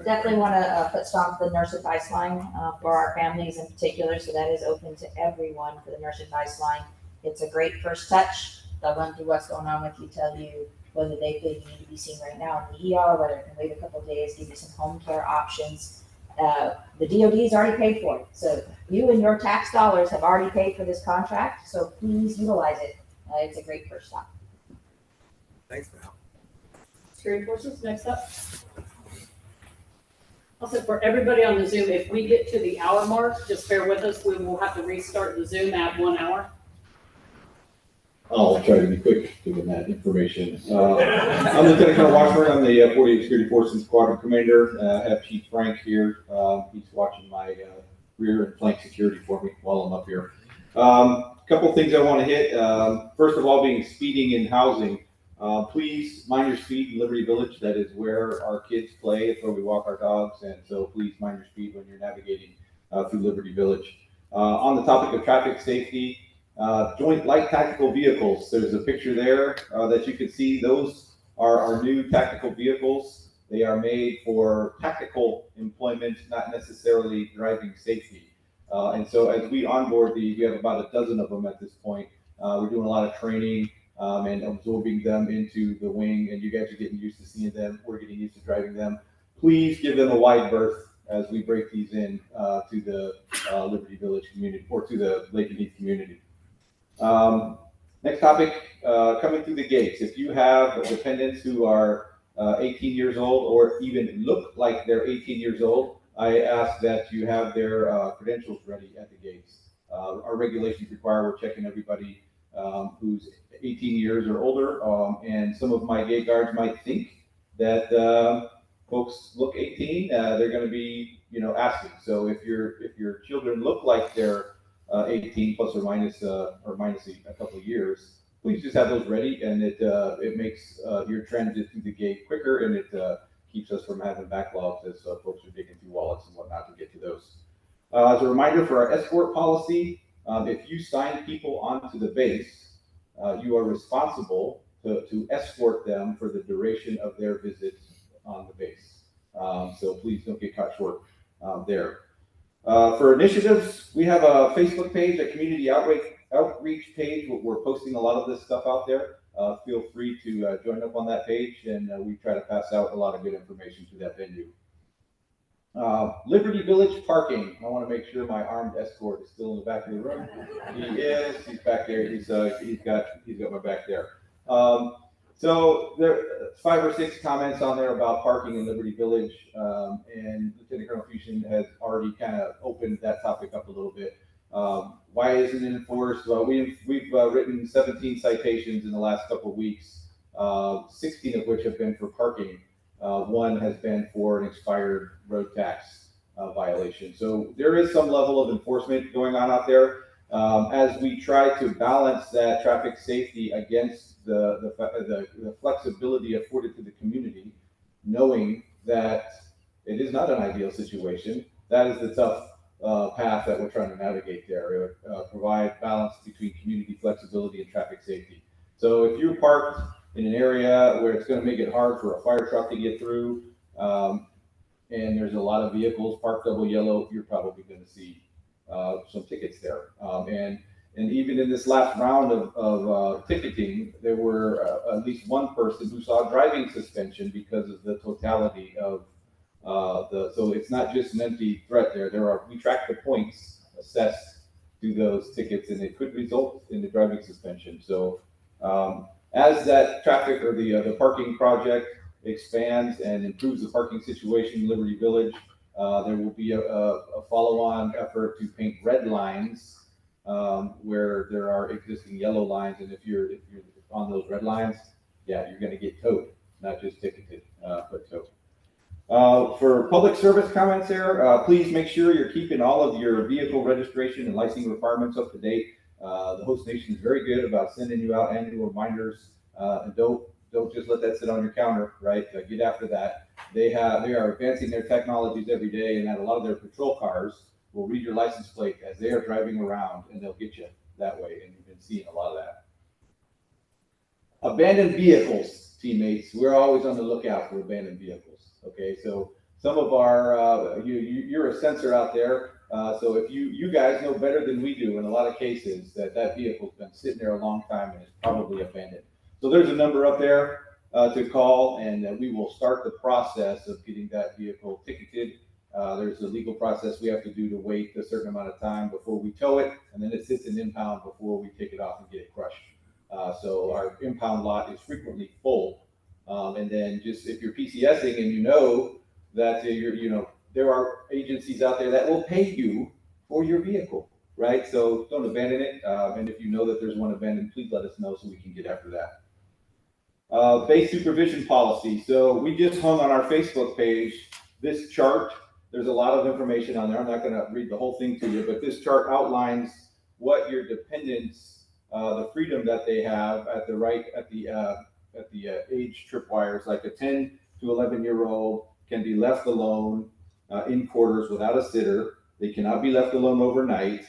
definitely want to put stock the nurse advice line for our families in particular. So that is open to everyone for the nurse advice line. It's a great first touch. They'll run through what's going on with you, tell you whether they think you need to be seen right now in the ER, whether it can wait a couple of days, give you some home care options. The DoD has already paid for it. So you and your tax dollars have already paid for this contract. So please utilize it. It's a great first stop. Thanks, Val. Security Forces, next up. Also, for everybody on the Zoom, if we get to the hour mark, just bear with us. We will have to restart the Zoom at 1 hour. I'll try to be quick given that information. I'm Lieutenant Colonel Washburn. I'm the 48th Security Forces Squadron Commander. I have Chief Frank here. He's watching my rear and flank security for me while I'm up here. Couple things I want to hit. First of all, being speeding in housing. Please mind your speed in Liberty Village. That is where our kids play. It's where we walk our dogs. And so please mind your speed when you're navigating through Liberty Village. On the topic of traffic safety, joint light tactical vehicles. There's a picture there that you can see. Those are our new tactical vehicles. They are made for tactical employment, not necessarily driving safety. And so as we onboard these, we have about a dozen of them at this point. We're doing a lot of training and absorbing them into the wing, and you guys are getting used to seeing them. We're getting used to driving them. Please give them a wide berth as we break these in to the Liberty Village community or to the Lake and Heath community. Next topic, coming through the gates. If you have dependents who are 18 years old or even look like they're 18 years old, I ask that you have their credentials ready at the gates. Our regulations require we're checking everybody who's 18 years or older, and some of my gate guards might think that folks look 18, they're going to be, asking. So if your children look like they're 18 plus or minus a couple of years, please just have those ready, and it makes your transit through the gate quicker, and it keeps us from having backlogs as folks are digging through wallets and whatnot to get to those. As a reminder for our escort policy, if you sign people onto the base, you are responsible to escort them for the duration of their visit on the base. So please don't get caught short there. For initiatives, we have a Facebook page, a community outreach page, we're posting a lot of this stuff out there. Feel free to join up on that page, and we try to pass out a lot of good information to that venue. Liberty Village parking. I want to make sure my armed escort is still in the back of the room. He is. He's back there. He's got my back there. So there 5 or 6 comments on there about parking in Liberty Village, and Lieutenant Colonel Fusion has already kind of opened that topic up a little bit. Why isn't it enforced? Well, we've written 17 citations in the last couple of weeks, 16 of which have been for parking. 1 has been for an expired road tax violation. So there is some level of enforcement going on out there. As we try to balance that traffic safety against the flexibility afforded to the community, knowing that it is not an ideal situation, that is the tough path that we're trying to navigate there. Provide balance between community flexibility and traffic safety. So if you're parked in an area where it's going to make it hard for a fire truck to get through, and there's a lot of vehicles parked double yellow, you're probably going to see some tickets there. And even in this last round of ticketing, there were at least 1 person who saw driving suspension because of the totality of so it's not just an empty threat there. We track the points assessed to those tickets, and it could result in the driving suspension. So as that traffic or the parking project expands and improves the parking situation in Liberty Village, there will be a follow-on effort to paint red lines where there are existing yellow lines, and if you're on those red lines, yeah, you're going to get towed, not just ticketed, but towed. For public service comments here, please make sure you're keeping all of your vehicle registration and licensing requirements up to date. The host nation is very good about sending you out annual reminders, and don't just let that sit on your counter, right? Get after that. They are advancing their technologies every day, and that a lot of their patrol cars will read your license plate as they are driving around, and they'll get you that way, and you've been seeing a lot of that. Abandoned vehicles, teammates. We're always on the lookout for abandoned vehicles. Okay, so some of our you're a sensor out there, so if you guys know better than we do in a lot of cases that vehicle's been sitting there a long time and is probably abandoned. So there's a number up there to call, and we will start the process of getting that vehicle ticketed. There's a legal process we have to do to wait a certain amount of time before we tow it, and then it sits in impound before we take it off and get it crushed. So our impound lot is frequently full. And then just if you're PCSing and you know that there are agencies out there that will pay you for your vehicle, right? So don't abandon it. And if you know that there's one abandoned, please let us know so we can get after that. Base supervision policy. So we just hung on our Facebook page this chart. There's a lot of information on there. I'm not going to read the whole thing to you, but this chart outlines what your dependents, the freedom that they have at the age tripwires, like a 10 to 11-year-old can be left alone in quarters without a sitter. They cannot be left alone overnight.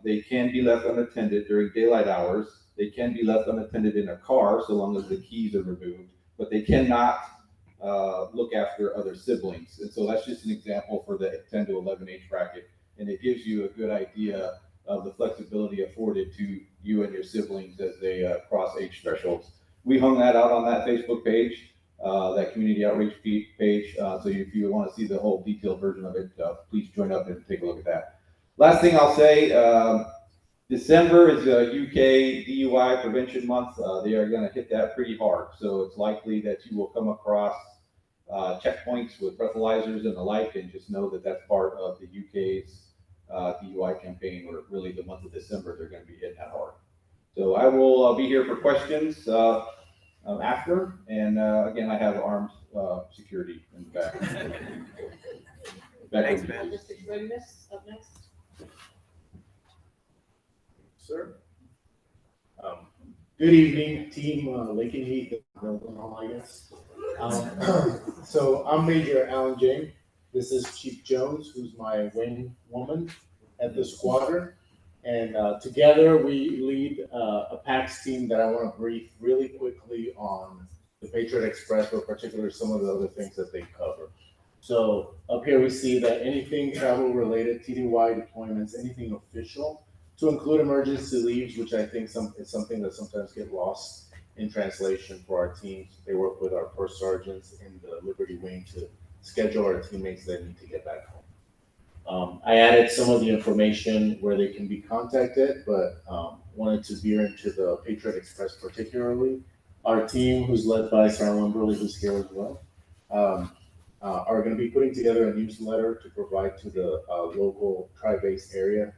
They can be left unattended during daylight hours. They can be left unattended in a car so long as the keys are removed, but they cannot look after other siblings. And so that's just an example for the 10 to 11 age bracket. And it gives you a good idea of the flexibility afforded to you and your siblings as they cross age thresholds. We hung that out on that Facebook page, that community outreach page. So if you want to see the whole detailed version of it, please join up and take a look at that. Last thing I'll say, December is UK DUI prevention month. They are going to hit that pretty hard. So it's likely that you will come across checkpoints with breathalyzers and the like, and just know that that's part of the UK's DUI campaign, where really the month of December, they're going to be hitting that hard. So I will be here for questions after, and again, I have armed security in the back. Thanks, man. District Readiness up next. Sir. Good evening, team Lincoln Heat, I guess. So I'm Major Alan James. This is Chief Jones, who's my wing woman at the squadron. And together we lead a PAX team that I want to brief really quickly on the Patriot Express, but particularly some of the other things that they cover. So up here we see that anything travel related, TDY deployments, anything official, to include emergency leaves, which I think is something that sometimes get lost in translation for our teams. They work with our first sergeants in the Liberty Wing to schedule our teammates that need to get back home. I added some of the information where they can be contacted, but wanted to veer into the Patriot Express particularly. Our team, who's led by Sergeant Wimberly, who's here as well, are going to be putting together a newsletter to provide to the local tri-base area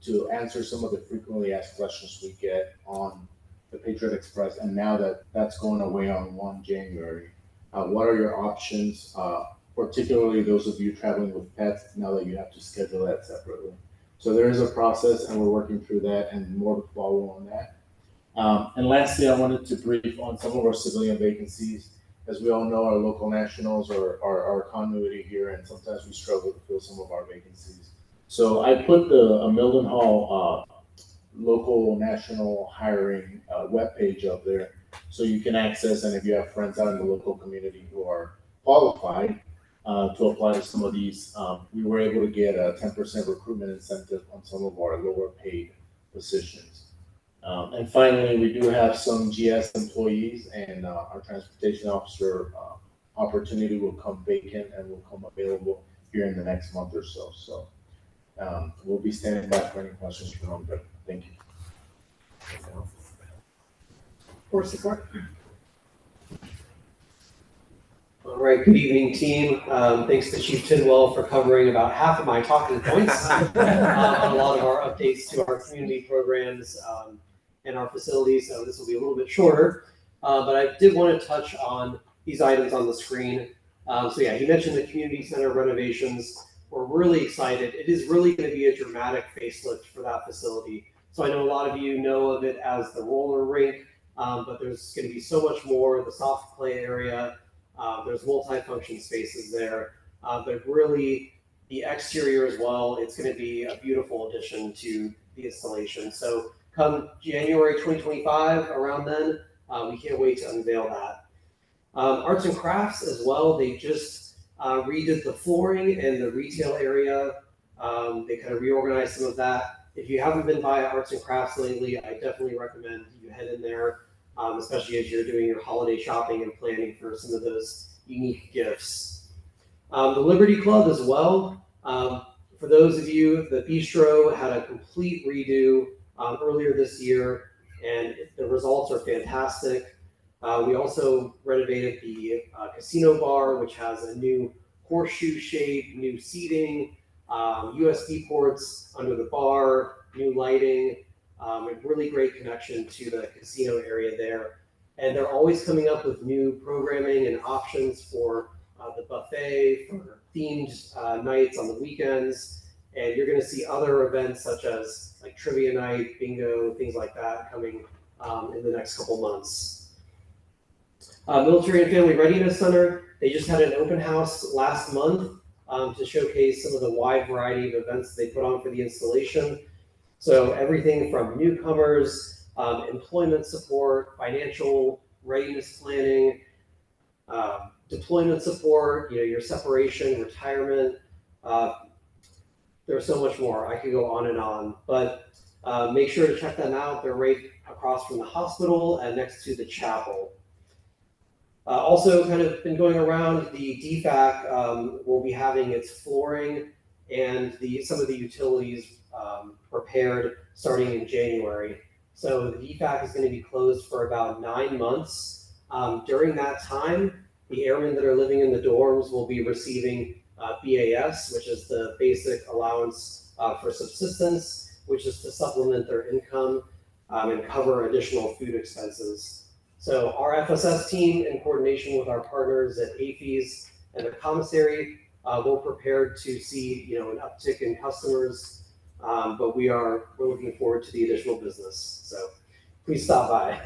to answer some of the frequently asked questions we get on the Patriot Express. And now that that's going away on 1 January, what are your options, particularly those of you traveling with pets, now that you have to schedule that separately? So there is a process, and we're working through that, and more to follow on that. And lastly, I wanted to brief on some of our civilian vacancies. As we all know, our local nationals are our continuity here, and sometimes we struggle to fill some of our vacancies. So I put a Mildenhall local national hiring webpage up there, so you can access, and if you have friends out in the local community who are qualified to apply to some of these, we were able to get a 10% recruitment incentive on some of our lower paid positions. And finally, we do have some GS employees, and our transportation officer opportunity will come vacant and will come available here in the next month or so. So we'll be standing by for any questions from them, but thank you. For support. All right, good evening, team. Thanks to Chief Tidwell for covering about half of my talking points on a lot of our updates to our community programs and our facilities. So this will be a little bit shorter, but I did want to touch on these items on the screen. So yeah, he mentioned the community center renovations. We're really excited. It is really going to be a dramatic facelift for that facility. So I know a lot of you know of it as the roller rink, but there's going to be so much more. The soft play area. There's multi-function spaces there, but really the exterior as well. It's going to be a beautiful addition to the installation. So come January 2025, around then, we can't wait to unveil that. Arts and crafts as well. They just redid the flooring and the retail area. They kind of reorganized some of that. If you haven't been by Arts and Crafts lately, I definitely recommend you head in there. Especially as you're doing your holiday shopping and planning for some of those unique gifts. The Liberty Club as well. For those of you, the bistro had a complete redo earlier this year, and the results are fantastic. We also renovated the casino bar, which has a new horseshoe shape, new seating, USB ports under the bar, new lighting. A really great connection to the casino area there. And they're always coming up with new programming and options for the buffet, for themed nights on the weekends. And you're going to see other events such as like trivia night, bingo, things like that coming in the next couple months. Military and Family Readiness Center, they just had an open house last month to showcase some of the wide variety of events they put on for the installation. So everything from newcomers, employment support, financial readiness planning, deployment support, your separation, retirement. There's so much more. I could go on and on, but make sure to check them out. They're right across from the hospital and next to the chapel. Also kind of been going around, the DFAC will be having its flooring and some of the utilities prepared starting in January. So the DFAC is going to be closed for about 9 months. During that time, the airmen that are living in the dorms will be receiving BAS, which is the basic allowance for subsistence, which is to supplement their income and cover additional food expenses. So our FSS team, in coordination with our partners at AFES and the Commissary, we're prepared to see an uptick in customers, but we're looking forward to the additional business. So please stop by.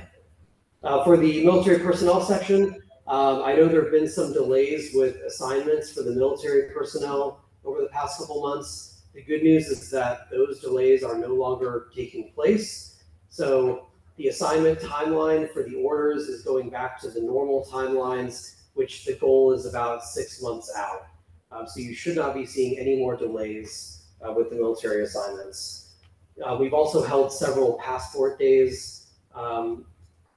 For the military personnel section, I know there have been some delays with assignments for the military personnel over the past couple months. The good news is that those delays are no longer taking place. So the assignment timeline for the orders is going back to the normal timelines, which the goal is about 6 months out. So you should not be seeing any more delays with the military assignments. We've also held several passport days.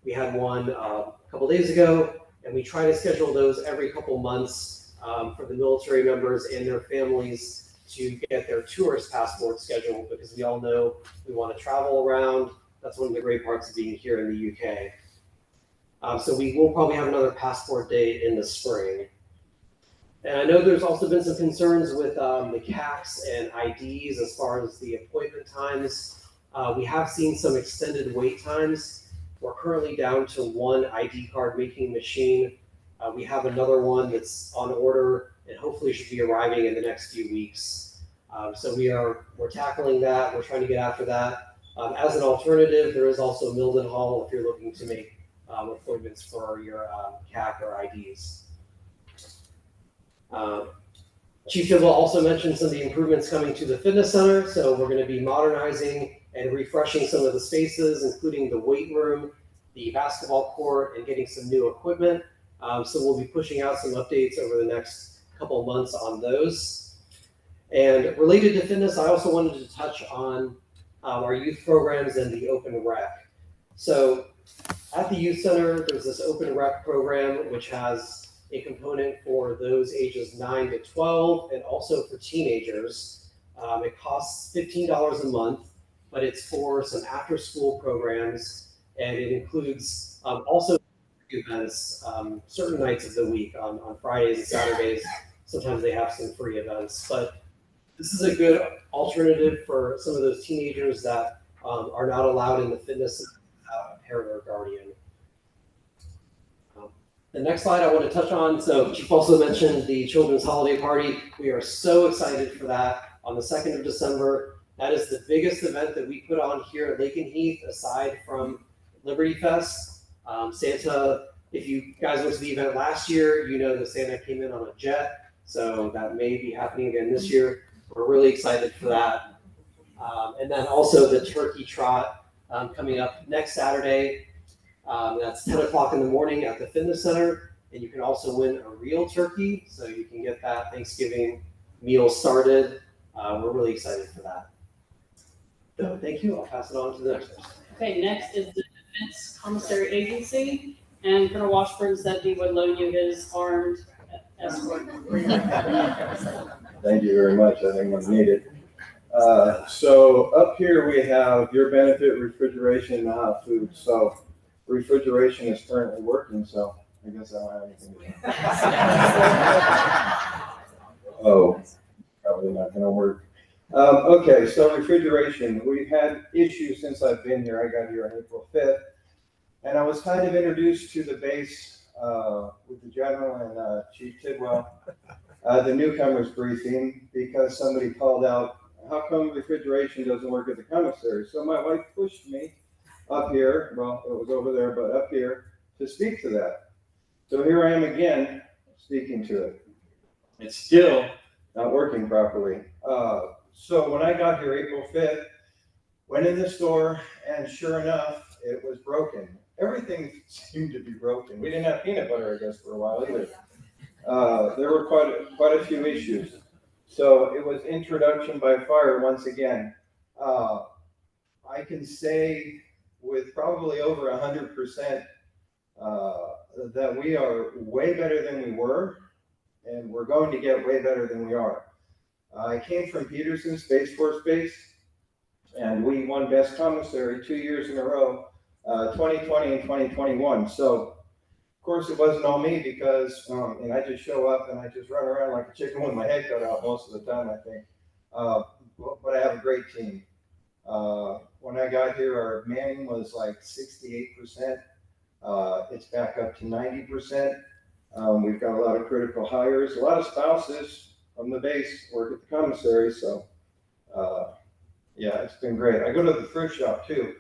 We had one a couple days ago, and we try to schedule those every couple months for the military members and their families to get their tourist passport scheduled, because we all know we want to travel around. That's one of the great parts of being here in the UK. So we will probably have another passport day in the spring. And I know there's also been some concerns with the CACs and IDs as far as the appointment times. We have seen some extended wait times. We're currently down to one ID card making machine. We have another one that's on order and hopefully should be arriving in the next few weeks. So we're tackling that. We're trying to get after that. As an alternative, there is also Mildenhall if you're looking to make appointments for your CAC or IDs. Chief Tidwell also mentioned some of the improvements coming to the fitness center. So we're going to be modernizing and refreshing some of the spaces, including the weight room, the basketball court, and getting some new equipment. So we'll be pushing out some updates over the next couple of months on those. And related to fitness, I also wanted to touch on our youth programs and the open rec. So at the youth center, there's this open rec program, which has a component for those ages 9 to 12 and also for teenagers. It costs $15 a month, but it's for some after school programs, and it includes also events certain nights of the week on Fridays and Saturdays. Sometimes they have some free events, but this is a good alternative for some of those teenagers that are not allowed in the fitness center without a parent or guardian. The next slide I want to touch on, so Chief also mentioned the Children's Holiday Party. We are so excited for that on the 2nd of December. That is the biggest event that we put on here at Lake and Heath, aside from Liberty Fest. Santa, if you guys went to the event last year, you know that Santa came in on a jet, so that may be happening again this year. We're really excited for that. And then also the Turkey Trot coming up next Saturday. That's 10 o'clock in the morning at the fitness center, and you can also win a real turkey, so you can get that Thanksgiving meal started. We're really excited for that. So thank you. I'll pass it on to the next person. Okay, next is the Defense Commissary Agency, and Colonel Washburn said he would loan you his armed escort. Thank you very much. I think it's needed. So up here we have your benefit refrigeration and hot food. So refrigeration is currently working, so I guess I don't have anything to say. Oh, probably not going to work. Okay, so refrigeration. We've had issues since I've been here. I got here on April 5th, and I was kind of introduced to the base with the General and Chief Tidwell, the newcomers briefing, because somebody called out, how come refrigeration doesn't work at the commissary? So my wife pushed me up here, well, it was over there, but up here to speak to that. So here I am again, speaking to it. It's still not working properly. So when I got here April 5th, went in the store, and sure enough, it was broken. Everything seemed to be broken. We didn't have peanut butter, I guess, for a while either. There were quite a few issues. So it was introduction by fire once again. I can say with probably over 100% that we are way better than we were, and we're going to get way better than we are. I came from Peterson Space Force Base, and we won Best Commissary 2 years in a row, 2020 and 2021. So, of course, it wasn't all me because and I just show up and I just run around like a chicken with my head cut out most of the time, I think. But I have a great team. When I got here, our manning was like 68%. It's back up to 90%. We've got a lot of critical hires. A lot of spouses from the base work at the commissary. So, yeah, it's been great. I go to the thrift shop too.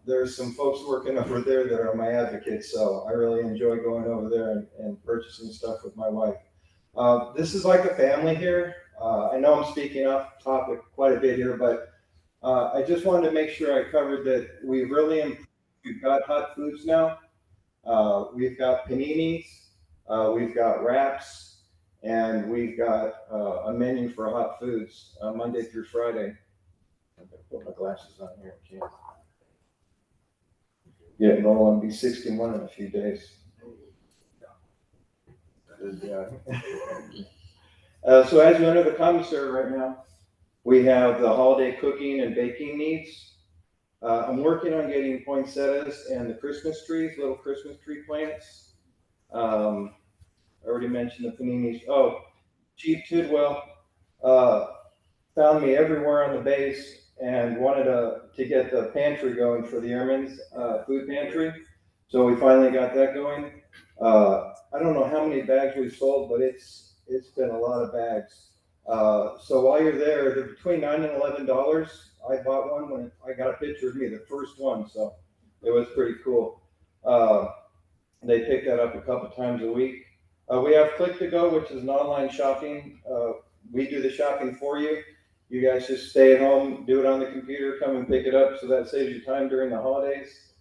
There's some folks working over there that are my advocates. So I really enjoy going over there and purchasing stuff with my wife. This is like a family here. I know I'm speaking off topic quite a bit here, but I just wanted to make sure I covered that we've really improved. We've got hot foods now. We've got paninis. We've got wraps, and we've got a menu for hot foods Monday through Friday. I'm gonna put my glasses on here. Can't. Yeah, no, I'll be 61 in a few days. Yeah. So as you enter the commissary right now, we have the holiday cooking and baking needs. I'm working on getting poinsettias and the Christmas trees, little Christmas tree plants. I already mentioned the paninis. Oh, Chief Tidwell found me everywhere on the base and wanted to get the pantry going for the airmen's food pantry. So we finally got that going. I don't know how many bags we sold, but it's been a lot of bags. So while you're there, they're between $9 and $11. I bought one when I got a picture of me, the first one, so it was pretty cool. They pick that up a couple times a week. We have Click to Go, which is an online shopping. We do the shopping for you. You guys just stay at home, do it on the computer, come and pick it up, so that saves you time during the holidays.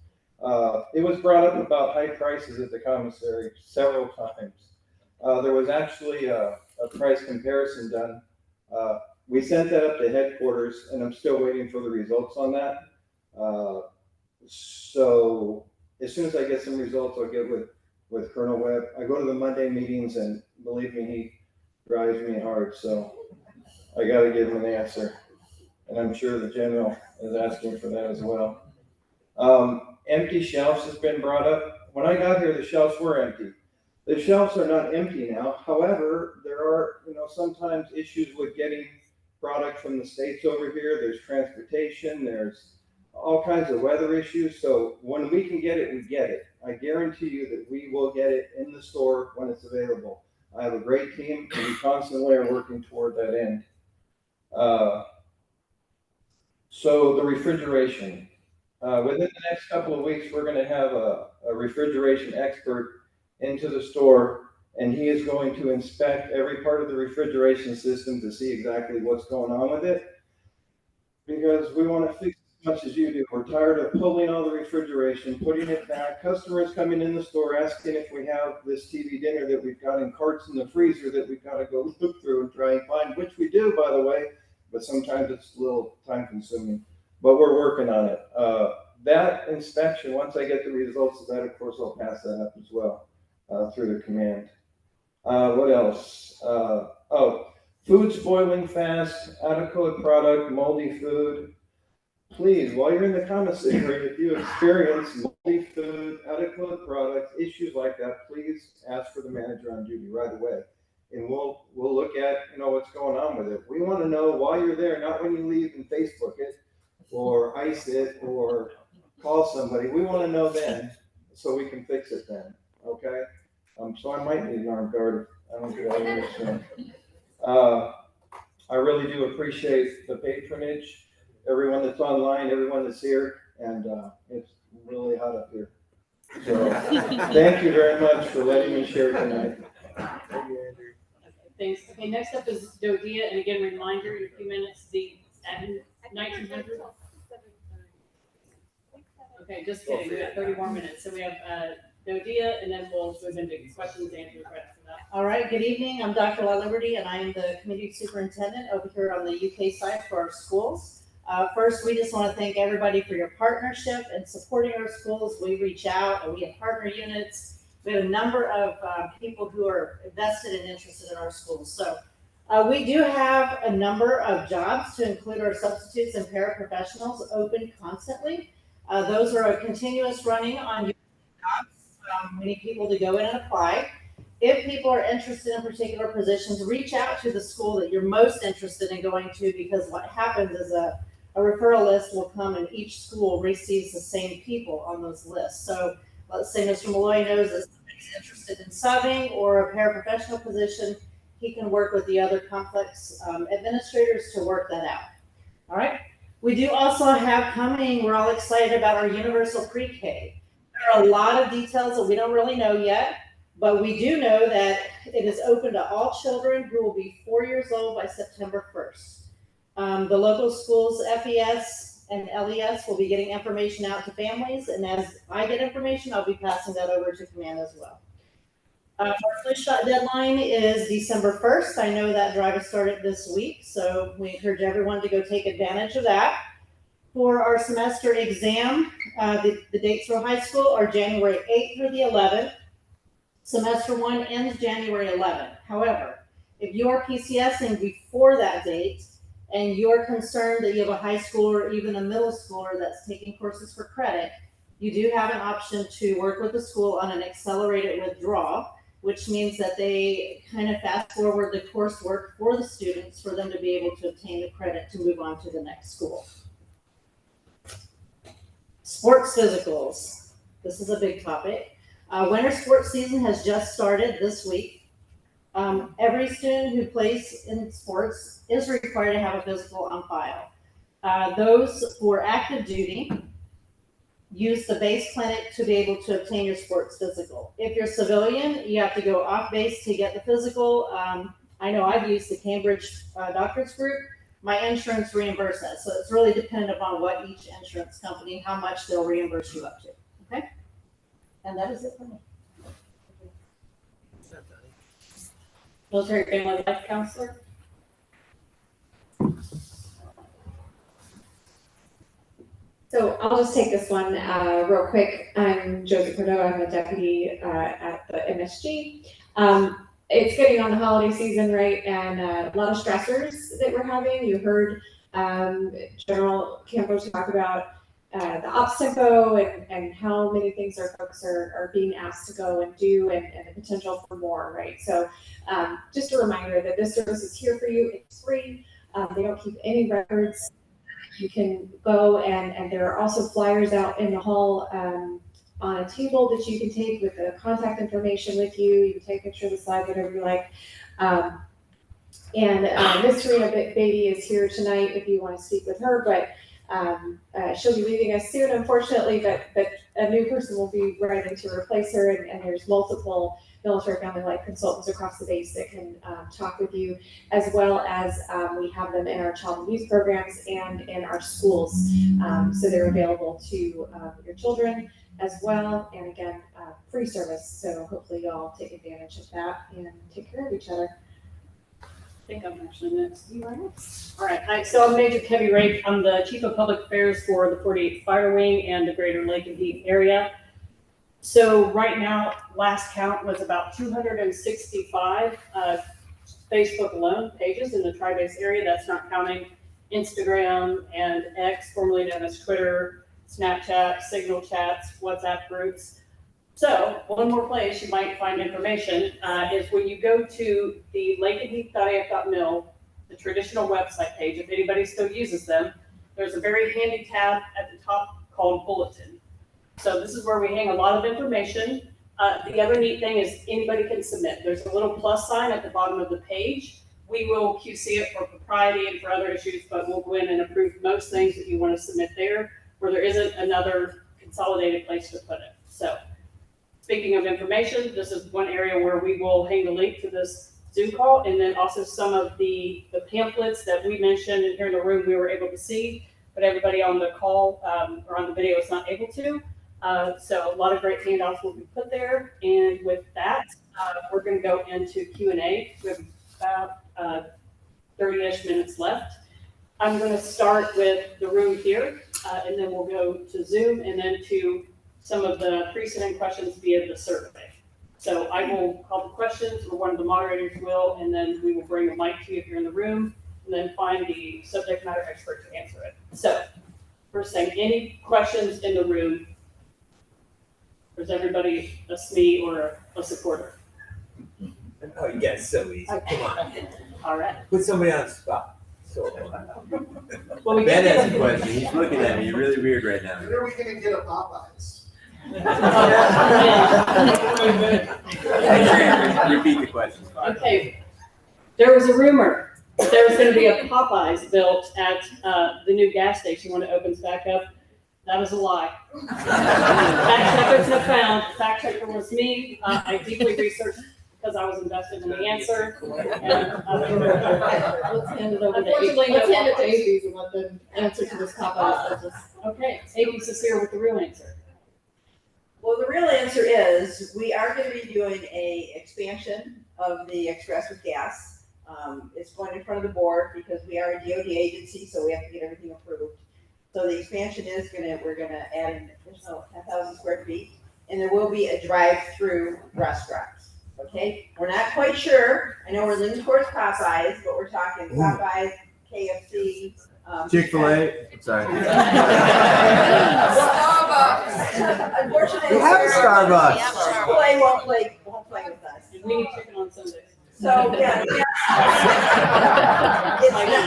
It was brought up about high prices at the commissary several times. There was actually a price comparison done. We sent that up to headquarters, and I'm still waiting for the results on that. So as soon as I get some results, I'll get with Colonel Webb. I go to the Monday meetings, and believe me, he drives me hard, so I got to give him an answer. And I'm sure the general is asking for that as well. Empty shelves has been brought up. When I got here, the shelves were empty. The shelves are not empty now. However, there are, sometimes issues with getting product from the States over here. There's transportation, there's all kinds of weather issues. So when we can get it, we get it. I guarantee you that we will get it in the store when it's available. I have a great team, and we constantly are working toward that end. So the refrigeration. Within the next couple of weeks, we're going to have a refrigeration expert into the store, and he is going to inspect every part of the refrigeration system to see exactly what's going on with it, because we want to fix as much as you do. We're tired of pulling all the refrigeration, putting it back, customers coming in the store asking if we have this TV dinner that we've got in carts in the freezer that we've got to go look through and try and find, which we do, by the way, but sometimes it's a little time consuming, but we're working on it. That inspection, once I get the results of that, of course, I'll pass that up as well through the command. What else? Food spoiling fast, out of code product, moldy food. Please, while you're in the commissary, if you experience moldy food, out of code products, issues like that, please ask for the manager on duty right away. And we'll look at what's going on with it. We want to know while you're there, not when you leave and Facebook it or ice it or call somebody. We want to know then so we can fix it then. Okay? So I might need an armed guard if I don't get out of here soon. I really do appreciate the patronage, everyone that's online, everyone that's here, and it's really hot up here. So thank you very much for letting me share tonight. Thanks. Okay, next up is DoD, and again, reminder in a few minutes, at 1900. Okay, just kidding. We got 30 more minutes. So we have DoD, and then we'll move into questions and answers right after that. All right, good evening. I'm Dr. La Liberty, and I am the community superintendent over here on the UK side for our schools. First, we just want to thank everybody for your partnership and supporting our schools. We reach out and we have partner units. We have a number of people who are invested and interested in our schools. So we do have a number of jobs to include our substitutes and paraprofessionals open constantly. Those are a continuous running on jobs. We need people to go in and apply. If people are interested in particular positions, reach out to the school that you're most interested in going to, because what happens is a referral list will come and each school receives the same people on those lists. So let's say Mr. Malloy knows that somebody's interested in subbing or a paraprofessional position, he can work with the other complex administrators to work that out. All right. We do also have coming, we're all excited about our universal pre-K. There are a lot of details that we don't really know yet, but we do know that it is open to all children who will be 4 years old by September 1st. The local schools, FES and LES, will be getting information out to families, and as I get information, I'll be passing that over to command as well. Our flu shot deadline is December 1st. I know that drive has started this week, so we encourage everyone to go take advantage of that. For our semester exam, the dates for high school are January 8th through the 11th. Semester 1 ends January 11th. However, if you are PCSing before that date and you're concerned that you have a high schooler or even a middle schooler that's taking courses for credit, you do have an option to work with the school on an accelerated withdrawal, which means that they kind of fast forward the coursework for the students for them to be able to obtain the credit to move on to the next school. Sports physicals. This is a big topic. Winter sports season has just started this week. Every student who plays in sports is required to have a physical on file. Those who are active duty use the base clinic to be able to obtain your sports physical. If you're civilian, you have to go off base to get the physical. I know I've used the Cambridge Doctors Group. My insurance reimburses, so it's really dependent upon what each insurance company, how much they'll reimburse you up to, okay? And that is it for me. Military Family Life Counselor. So I'll just take this one real quick. I'm Josie Cordova. I'm a deputy at the MSG. It's getting on the holiday season, right? And a lot of stressors that we're having. You heard General Campo talk about the ops tempo and how many things our folks are being asked to go and do and the potential for more, right? So just a reminder that this service is here for you. It's free. They don't keep any records. You can go and there are also flyers out in the hall on a table that you can take with the contact information with you. You can take a picture of the slide, whatever you like. Miss Serena Beatty is here tonight if you want to speak with her, but she'll be leaving us soon, unfortunately, but a new person will be right in to replace her, and there's multiple military family life consultants across the base that can talk with you, as well as we have them in our child and youth programs and in our schools. So they're available to your children as well, and again, free service. So hopefully you all take advantage of that and take care of each other. I think I'm actually next. You are next. All right. Hi. So I'm Major Kevy Rake. I'm the Chief of Public Affairs for the 48th Fire Wing and the Greater Lake and Heath area. So right now, last count was about 265 Facebook alone pages in the Tri-Base area. That's not counting Instagram and X, formerly known as Twitter, Snapchat, Signal chats, WhatsApp groups. So one more place you might find information is when you go to the lakeandheath.af.mil, the traditional website page, if anybody still uses them, there's a very handy tab at the top called Bulletin. So this is where we hang a lot of information. The other neat thing is anybody can submit. There's a little plus sign at the bottom of the page. We will QC it for propriety and for other issues, but we'll go in and approve most things that you want to submit there, where there isn't another consolidated place to put it. So speaking of information, this is one area where we will hang the link to this Zoom call, and then also some of the pamphlets that we mentioned and here in the room we were able to see, but everybody on the call or on the video is not able to. So a lot of great handouts will be put there. And with that, we're going to go into Q&A. We have about 30-ish minutes left. I'm going to start with the room here, and then we'll go to Zoom and then to some of the precedent questions via the survey. So I will call the questions, or one of the moderators will, and then we will bring a mic to you if you're in the room, and then find the subject matter expert to answer it. So first thing, any questions in the room? Or is everybody a SME or a supporter? Oh, you guys so easy. Okay. Come on. All right. Put somebody on the spot. So, Well, we Ben can has a question. He's looking at me really weird right now. When are we gonna get a Popeyes? Repeat the question. Okay. There was a rumor that there was going to be a Popeyes built at the new gas station when it opens back up. That is a lie. Fact checkers have found, fact checker was me. I deeply researched because I was invested in the answer. And let's hand it over to Unfortunately, Let's hand it to Avies and let them answer to this Popeyes business. Okay, Avies is here with the real answer. Well, the real answer is, we are gonna be doing a expansion of the Express with Gas. It's going in front of the board because we are a DoD agency, so we have to get everything approved. So the expansion is we're gonna add an additional 10,000 square feet, and there will be a drive-through restaurant. Okay, we're not quite sure. I know we're leaning towards Popeyes, but we're talking Popeyes, KFC. Chick-fil-A, I'm sorry. Starbucks. Unfortunately, We have a Starbucks. Chick-fil-A won't play with us. We need chicken on Sundays. So, yeah.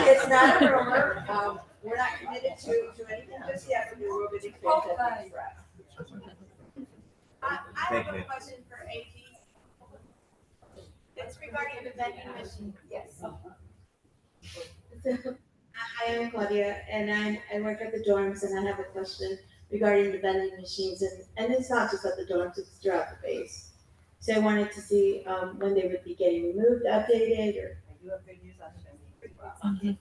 It's not a rumor. We're not committed to anything just yet, but there will be an expansion of the Express. I have a question for AT. It's regarding the vending machine. Yes. Hi, I'm Claudia, and I work at the dorms, and I have a question regarding the vending machines, and it's not just at the dorms, it's throughout the base. So I wanted to see when they would be getting removed, updated, or. I do have good news on vending.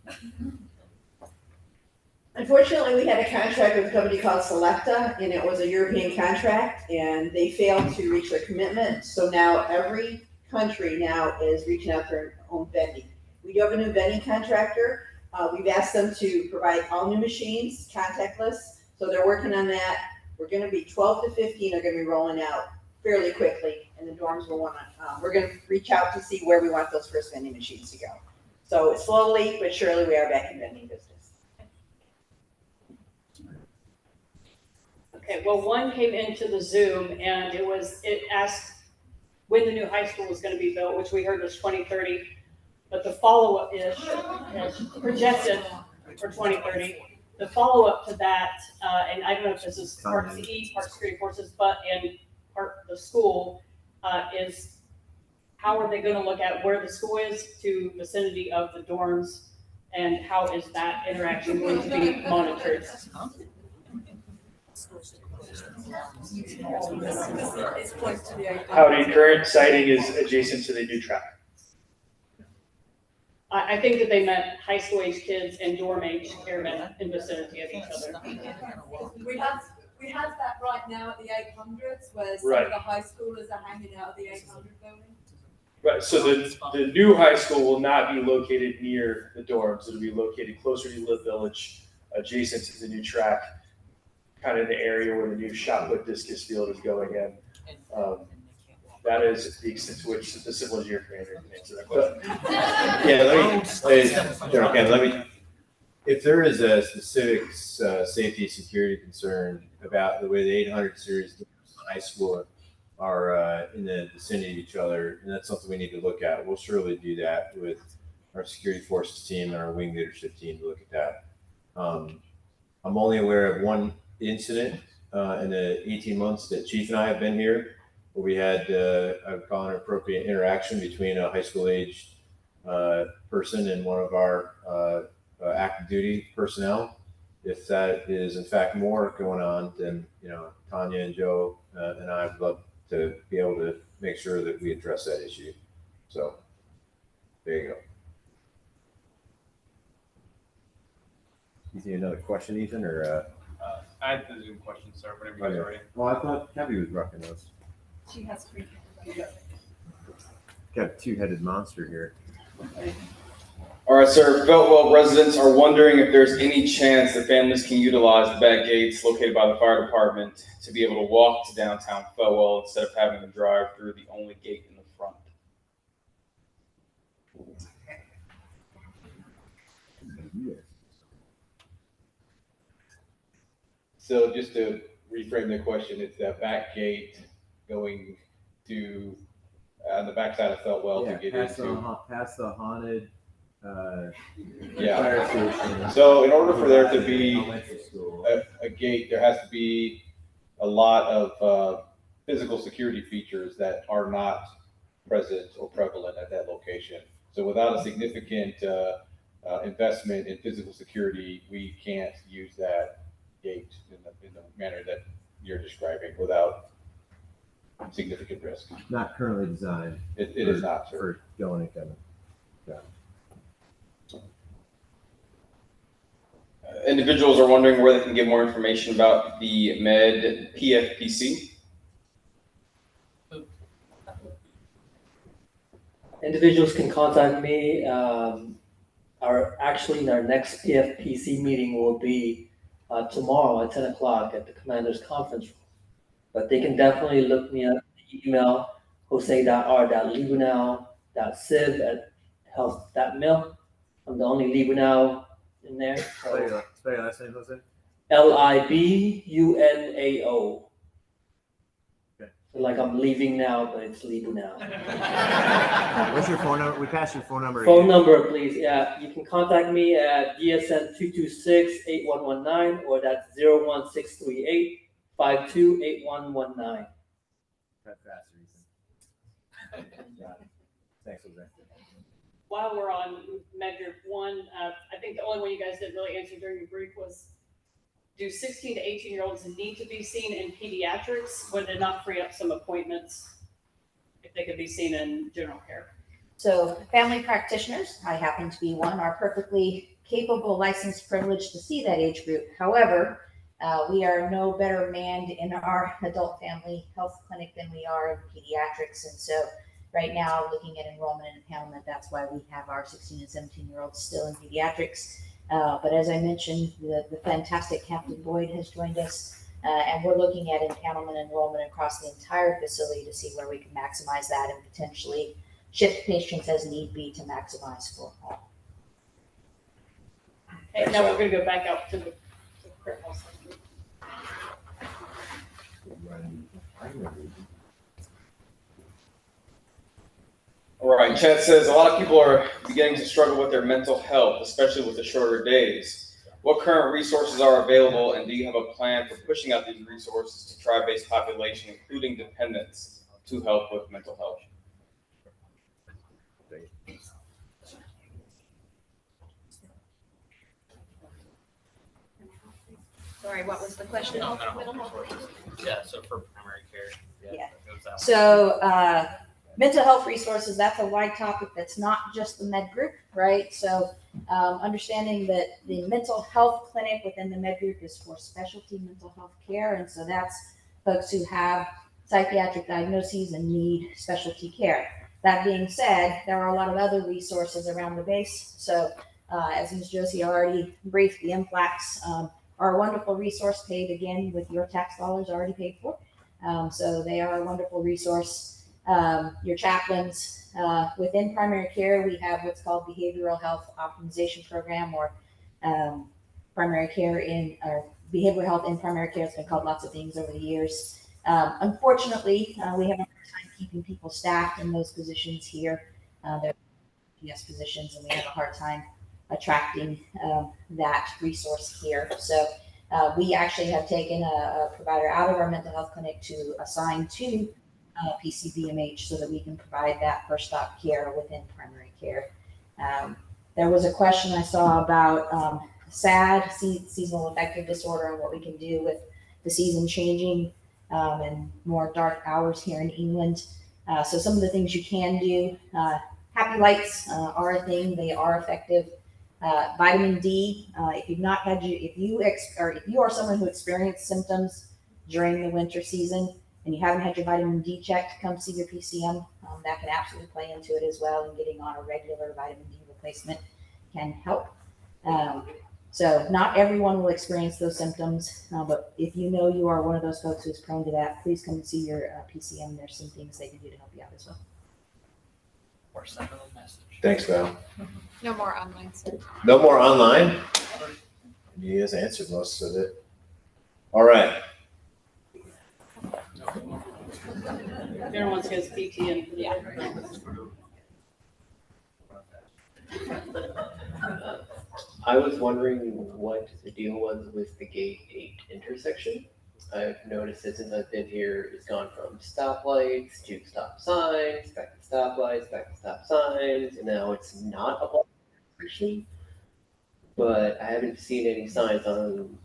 Unfortunately, we had a contract with a company called Selecta, and it was a European contract, and they failed to reach their commitment. So now every country now is reaching out for their own vending. We do have a new vending contractor. We've asked them to provide all new machines, contactless. So they're working on that. We're going to be 12 to 15 are going to be rolling out fairly quickly, and the dorms will want to. We're going to reach out to see where we want those first vending machines to go. So slowly but surely, we are back in vending business. Okay, well, one came into the Zoom and it asked when the new high school was gonna be built, which we heard was 2030. But the follow-up is projected for 2030. The follow-up to that, and I don't know if this is part CE, part security forces, but in part the school, is how are they gonna look at where the school is to vicinity of the dorms, and how is that interaction going to be monitored? Howdy, current siting is adjacent to the new track. I think that they meant high school age kids and dorm age airmen in vicinity of each other. We have that right now at the 800s, where some Right. of the high schoolers are hanging out at the 800 building. Right, so the new high school will not be located near the dorms. It'll be located closer to the village, adjacent to the new track, kind of in the area where the new shot put discus field is going in. That is the extent to which the civil engineer commander can answer that question. Yeah, General Ken, let me, if there is a specific safety security concern about the way the 800 series high school are in the vicinity of each other, and that's something we need to look at. We'll surely do that with our security forces team and our wing leadership team to look at that. I'm only aware of one incident in the 18 months that Chief and I have been here, where we had I would call an appropriate interaction between a high school aged person and one of our active duty personnel. If that is in fact more going on, then Tanya and Joe and I would love to be able to make sure that we address that issue. So there you go. You see another question, Ethan, or? I had the Zoom question, sir, whenever you're ready. Well, I thought Kevin was rocking those. She has three. Got a two-headed monster here. All right, sir. Feltwell residents are wondering if there's any chance that families can utilize the back gates located by the fire department to be able to walk to downtown Feltwell instead of having to drive through the only gate in the front. So just to reframe the question, it's that back gate going to the backside of Feltwell to get past into. Past the haunted Yeah. fire station. So in order for there to be Elementary school. a gate, there has to be a lot of physical security features that are not present or prevalent at that location. So without a significant investment in physical security, we can't use that gate in the manner that you're describing without significant risk. Not currently designed. It is not, sir. For going and coming. Yeah. Individuals are wondering where they can get more information about the Med PFPC. individuals can contact me. Our next PFPC meeting will be tomorrow at 10 o'clock at the Commander's Conference Room. But they can definitely look me up, email jose.r.libunau.civ@health.mil. I'm the only Libunau in there. Spell your last name, Jose. Libunao. Okay. So like I'm leaving now, but it's Libunau. What's your phone number? We passed your phone number. Phone again. number, please. Yeah, you can contact me at DSN 226-8119, or that's 01638-528119. Cut faster, Ethan. Got it. Thanks, Jose. While we're on Med Group 1, I think the only one you guys didn't really answer during your brief was, do 16 to 18-year-olds need to be seen in pediatrics? Would it not free up some appointments if they could be seen in general care? So family practitioners, I happen to be one, are perfectly capable, licensed, privileged to see that age group. However, we are no better manned in our adult family health clinic than we are in pediatrics. And so right now, looking at enrollment and empowerment, that's why we have our 16 and 17-year-olds still in pediatrics. But as I mentioned, the fantastic Captain Boyd has joined us, and we're looking at empowerment enrollment across the entire facility to see where we can maximize that and potentially shift patients as need be to maximize for all. Okay, now we're going to go back out to the critical section. All right, Chad says a lot of people are beginning to struggle with their mental health, especially with the shorter days. What current resources are available, and do you have a plan for pushing out these resources to tri-base population, including dependents, to help with mental health? Sorry, what was the question? Yeah, so for primary care. Yeah. Goes out. So mental health resources, that's a wide topic. That's not just the med group, right? So understanding that the mental health clinic within the med group is for specialty mental health care. And so that's folks who have psychiatric diagnoses and need specialty care. That being said, there are a lot of other resources around the base. So as Ms. Josie already briefed, the MPLACs are a wonderful resource, paid again with your tax dollars already paid for. So they are a wonderful resource. Your chaplains within primary care, we have what's called behavioral health optimization program, or primary care in, or behavioral health in primary care. It's been called lots of things over the years. Unfortunately, we have a hard time keeping people staffed in those positions here. They're PS positions, and we have a hard time attracting that resource here. So we actually have taken a provider out of our mental health clinic to assign to PCBMH so that we can provide that first stop care within primary care. There was a question I saw about SAD, seasonal affective disorder, and what we can do with the season changing and more dark hours here in England. So some of the things you can do, happy lights are a thing. They are effective. Vitamin D, if you've not had if you are someone who experienced symptoms during the winter season and you haven't had your vitamin D checked, come see your PCM. That can absolutely play into it as well, and getting on a regular vitamin D replacement can help. So not everyone will experience those symptoms, but if you know you are one of those folks who's prone to that, please come and see your PCM. There's some things they can do to help you out as well. Or send them a message. Thanks, Val. No more online stuff. No more online? You guys answered most of it. All right. Everyone says PT and yeah. I was wondering what the deal was with the Gate 8 intersection. I've noticed that since I've been here, it's gone from stoplights to stop signs, back to stoplights, back to stop signs, and now it's not a block intersection. But I haven't seen any signs on,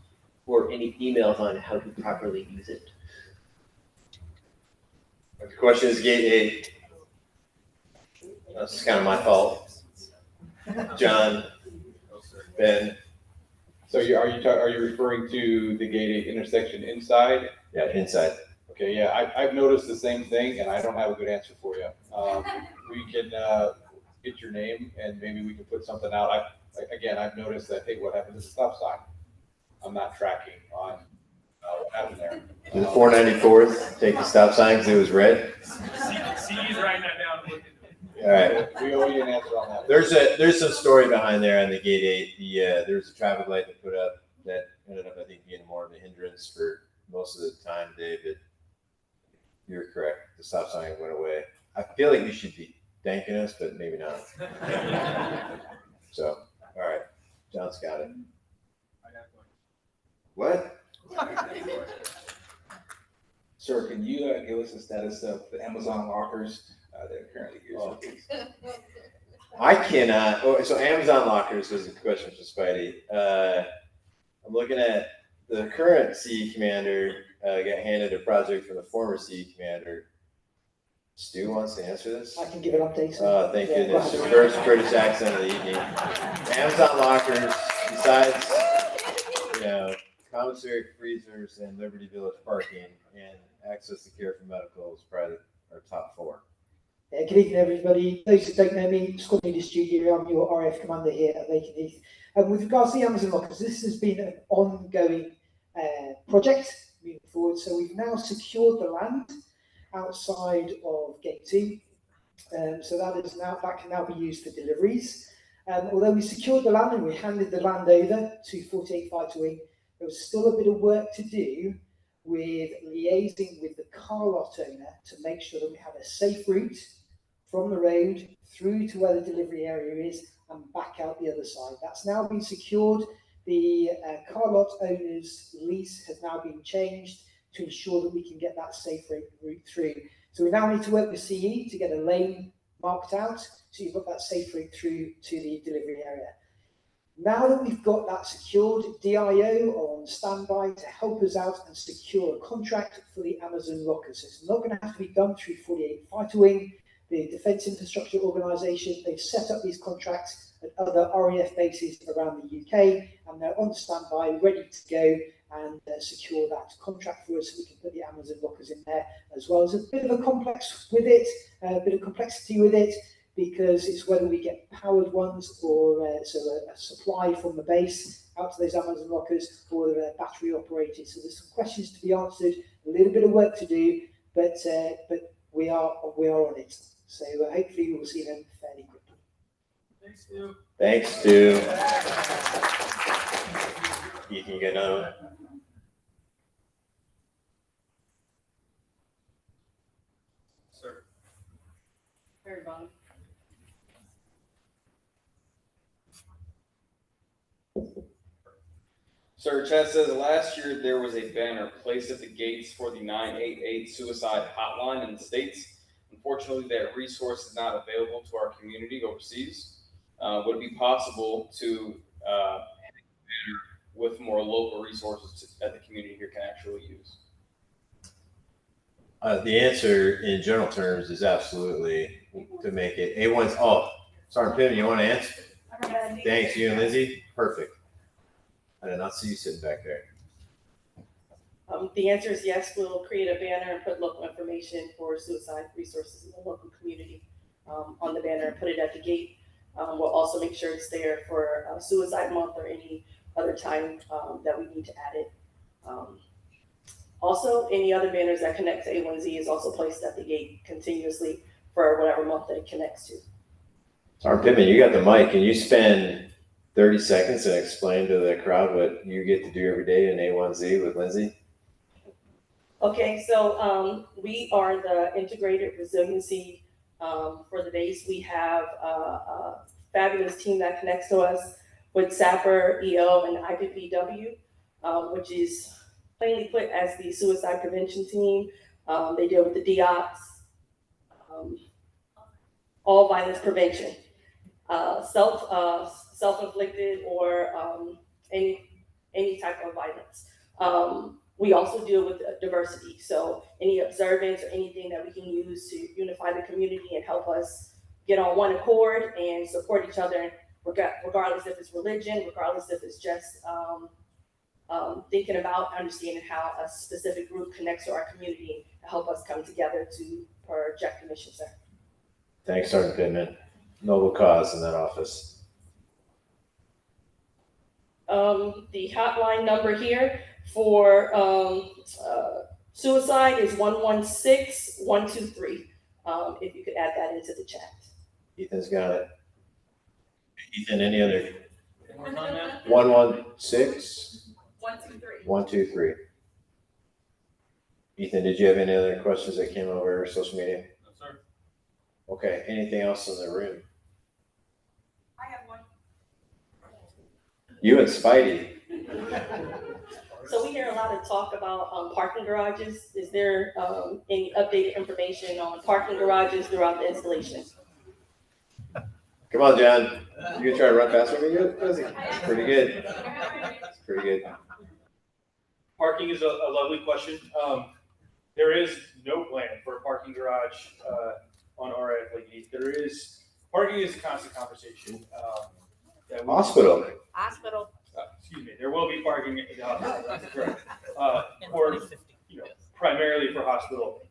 or any emails on how to properly use it. The question is Gate 8. That's kind of my fault. John, Ben. So are you referring to the Gate 8 intersection inside? Yeah, inside. Okay, yeah, I've noticed the same thing, and I don't have a good answer for you. we can get your name and maybe we can put something out. I've noticed that, hey, what happened to the stop sign? I'm not tracking on what happened there. The 494th, take the stop sign because it was red. CE's writing that down. All right. We owe you an answer on that. There's some story behind there on the gate 8. There was a traffic light that put up that ended up, I think, being more of a hindrance for most of the time, Dave. But you're correct. The stop sign went away. I feel like you should be thanking us, but maybe not. So, all right. John's got it. What? Sir, can you give us a status of the Amazon lockers that are currently used, please? I cannot. Oh, so Amazon lockers was a question for Spidey. I'm looking at the current CE commander got handed a project from the former CE commander. Stu wants to answer this. I can give an update. Oh, thank Yeah, goodness. go ahead. First British accent of the evening. Amazon lockers, besides, commissary freezers and Liberty Village parking and access to care for medical is probably our top 4. Yeah, good evening, everybody. Those who don't know me, Scott Media Studio, I'm your RF commander here at Lakenheath. With regards to the Amazon lockers, this has been an ongoing project moving forward. So we've now secured the land outside of Gate 2. So that can now be used for deliveries. Although we secured the land and we handed the land over to 48 Fighter Wing, there was still a bit of work to do with liaising with the car lot owner to make sure that we have a safe route from the road through to where the delivery area is and back out the other side. That's now been secured. The car lot owner's lease has now been changed to ensure that we can get that safe route through. So we now need to work with CE to get a lane marked out so you've got that safe route through to the delivery area. Now that we've got that secured, DIO are on standby to help us out and secure a contract for the Amazon lockers. So it's not going to have to be done through 48 Fighter Wing, the Defence Infrastructure Organisation. They've set up these contracts at other RAF bases around the UK, and they're on standby, ready to go and secure that contract for us so we can put the Amazon lockers in there, as well as a bit of a complex with it, a bit of complexity with it, because it's whether we get powered ones or a supply from the base out to those Amazon lockers, or whether they're battery operated. So there's some questions to be answered, a little bit of work to do, but we are on it. So hopefully we'll see them fairly quickly. Thanks, Stu. Thanks, Stu. You can get another one. Sir. Very bottom. Sir, Chad says last year there was a banner placed at the gates for the 988 suicide hotline in the States. Unfortunately, that resource is not available to our community overseas. Would it be possible to have a banner with more local resources that the community here can actually use? The answer in general terms is absolutely to make it A1's. Oh, Sergeant Piven, you want to answer? Thanks, you and Lindsay. Perfect. I did not see you sitting back there. The answer is yes. We'll create a banner and put local information for suicide resources in the local community on the banner and put it at the gate. We'll also make sure it's there for Suicide Month or any other time that we need to add it. Also, any other banners that connect to A1Z is also placed at the gate continuously for whatever month that it connects to. Sergeant Pittman, you got the mic. Can you spend 30 seconds and explain to the crowd what you get to do every day in A1Z with Lindsay? Okay, so we are the integrated resiliency for the base. We have a fabulous team that connects to us with SAPR, EO, and IPPW, which is plainly put as the suicide prevention team. They deal with the DOTs, all violence prevention, self-inflicted or any type of violence. We also deal with diversity, so any observance or anything that we can use to unify the community and help us get on one accord and support each other, regardless if it's religion, regardless if it's just thinking about understanding how a specific group connects to our community to help us come together to project the mission, sir. Thanks, Sergeant Pittman. Noble cause in that office. The hotline number here for suicide is 116-123. If you could add that into the chat. Ethan's got it. Ethan, any other? 116? 123. 123. Ethan, did you have any other questions that came over social media? No, sir. Okay, anything else in the room? I have one. You and Spidey. So we hear a lot of talk about parking garages. Is there any updated information on parking garages throughout the installation? Come on, John. You gonna try to run faster than me? It's pretty good. It's pretty good. Parking is a lovely question. There is no plan for a parking garage on RF Lake East. Parking is a constant conversation. Hospital. Hospital. Excuse me. There will be parking at the hospital. That's correct. For primarily for hospital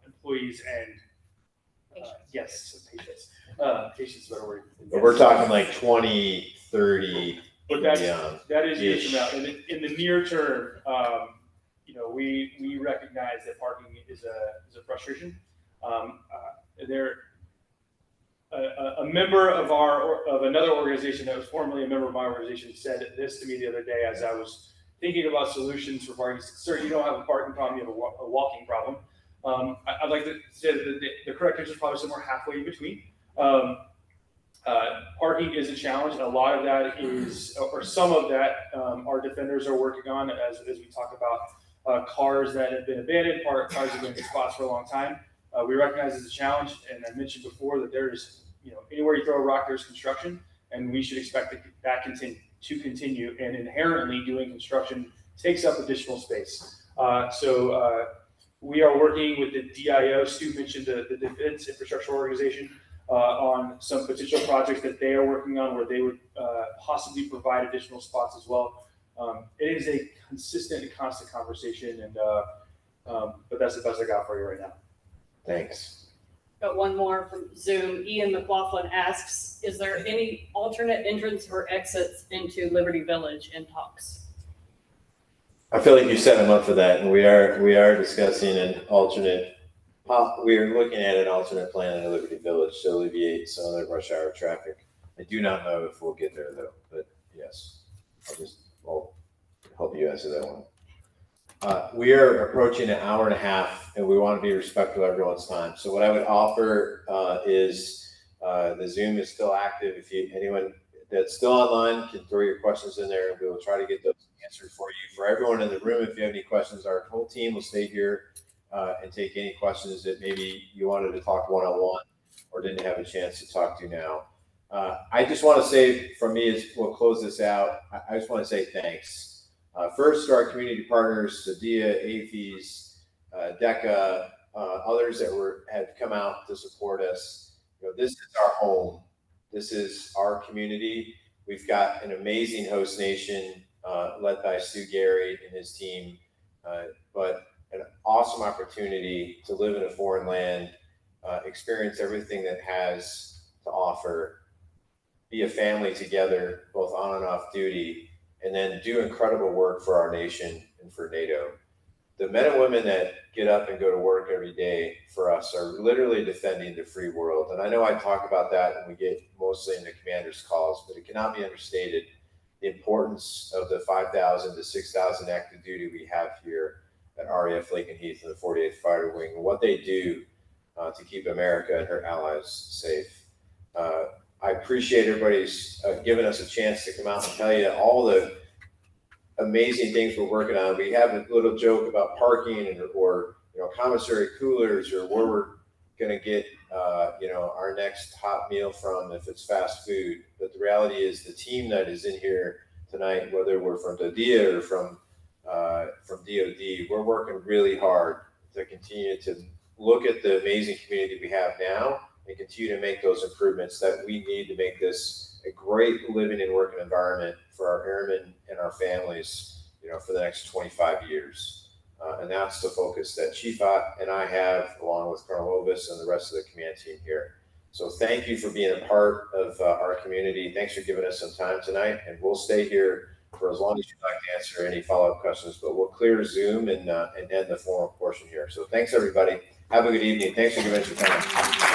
employees and yes, patients. Patients is a better word. But we're talking like 20, 30. But that is years from now. In the near term, we recognize that parking is a frustration. A member of another organization that was formerly a member of my organization said this to me the other day as I was thinking about solutions for parking. Sir, you don't have a parking problem, you have a walking problem. I'd like to say that the correct answer is probably somewhere halfway in between. Parking is a challenge, and a lot of that is, or some of that, our defenders are working on as we talk about cars that have been abandoned, cars that have been in spots for a long time. We recognize it's a challenge, and I mentioned before that there's, anywhere you throw a rock, there's construction, and we should expect that to continue. And inherently, doing construction takes up additional space. So we are working with the DIO. Stu mentioned the Defense Infrastructure Organization on some potential projects that they are working on where they would possibly provide additional spots as well. It is a consistent and constant conversation, and but that's the best I got for you right now. Thanks. Got one more from Zoom. Ian McLaughlin asks, is there any alternate entrance or exits into Liberty Village in talks? I feel like you set him up for that, and we are discussing an alternate. We are looking at an alternate plan in Liberty Village to alleviate some of the rush hour traffic. I do not know if we'll get there though, but yes, I'll help you answer that one. We are approaching an hour and a half, and we want to be respectful of everyone's time. So what I would offer is the Zoom is still active. If anyone that's still online can throw your questions in there, and we will try to get those answered for you. For everyone in the room, if you have any questions, our whole team will stay here and take any questions that maybe you wanted to talk one-on-one or didn't have a chance to talk to now. I just want to say, from me, as we'll close this out, I just want to say thanks. First to our community partners, Sadia, AFES, DECA, others that have come out to support us. This is our home. This is our community. We've got an amazing host nation led by Stu Gary and his team, but an awesome opportunity to live in a foreign land, experience everything that has to offer, be a family together, both on and off duty, and then do incredible work for our nation and for NATO. The men and women that get up and go to work every day for us are literally defending the free world. And I know I talk about that when we get mostly into commanders' calls, but it cannot be understated the importance of the 5,000 to 6,000 active duty we have here at RAF Lake and Heath and the 48th Fighter Wing, and what they do to keep America and her allies safe. I appreciate everybody's giving us a chance to come out and tell you all the amazing things we're working on. We have a little joke about parking or commissary coolers or where we're going to get our next hot meal from if it's fast food. But the reality is the team that is in here tonight, whether we're from DoD or from DoD, we're working really hard to continue to look at the amazing community we have now and continue to make those improvements that we need to make this a great living and working environment for our airmen and our families, for the next 25 years. And that's the focus that Chief and I have, along with Colonel Ovis and the rest of the command team here. So thank you for being a part of our community. Thanks for giving us some time tonight, and we'll stay here for as long as you'd like to answer any follow-up questions, but we'll clear Zoom and end the formal portion here. So thanks, everybody. Have a good evening. Thanks for giving us your time.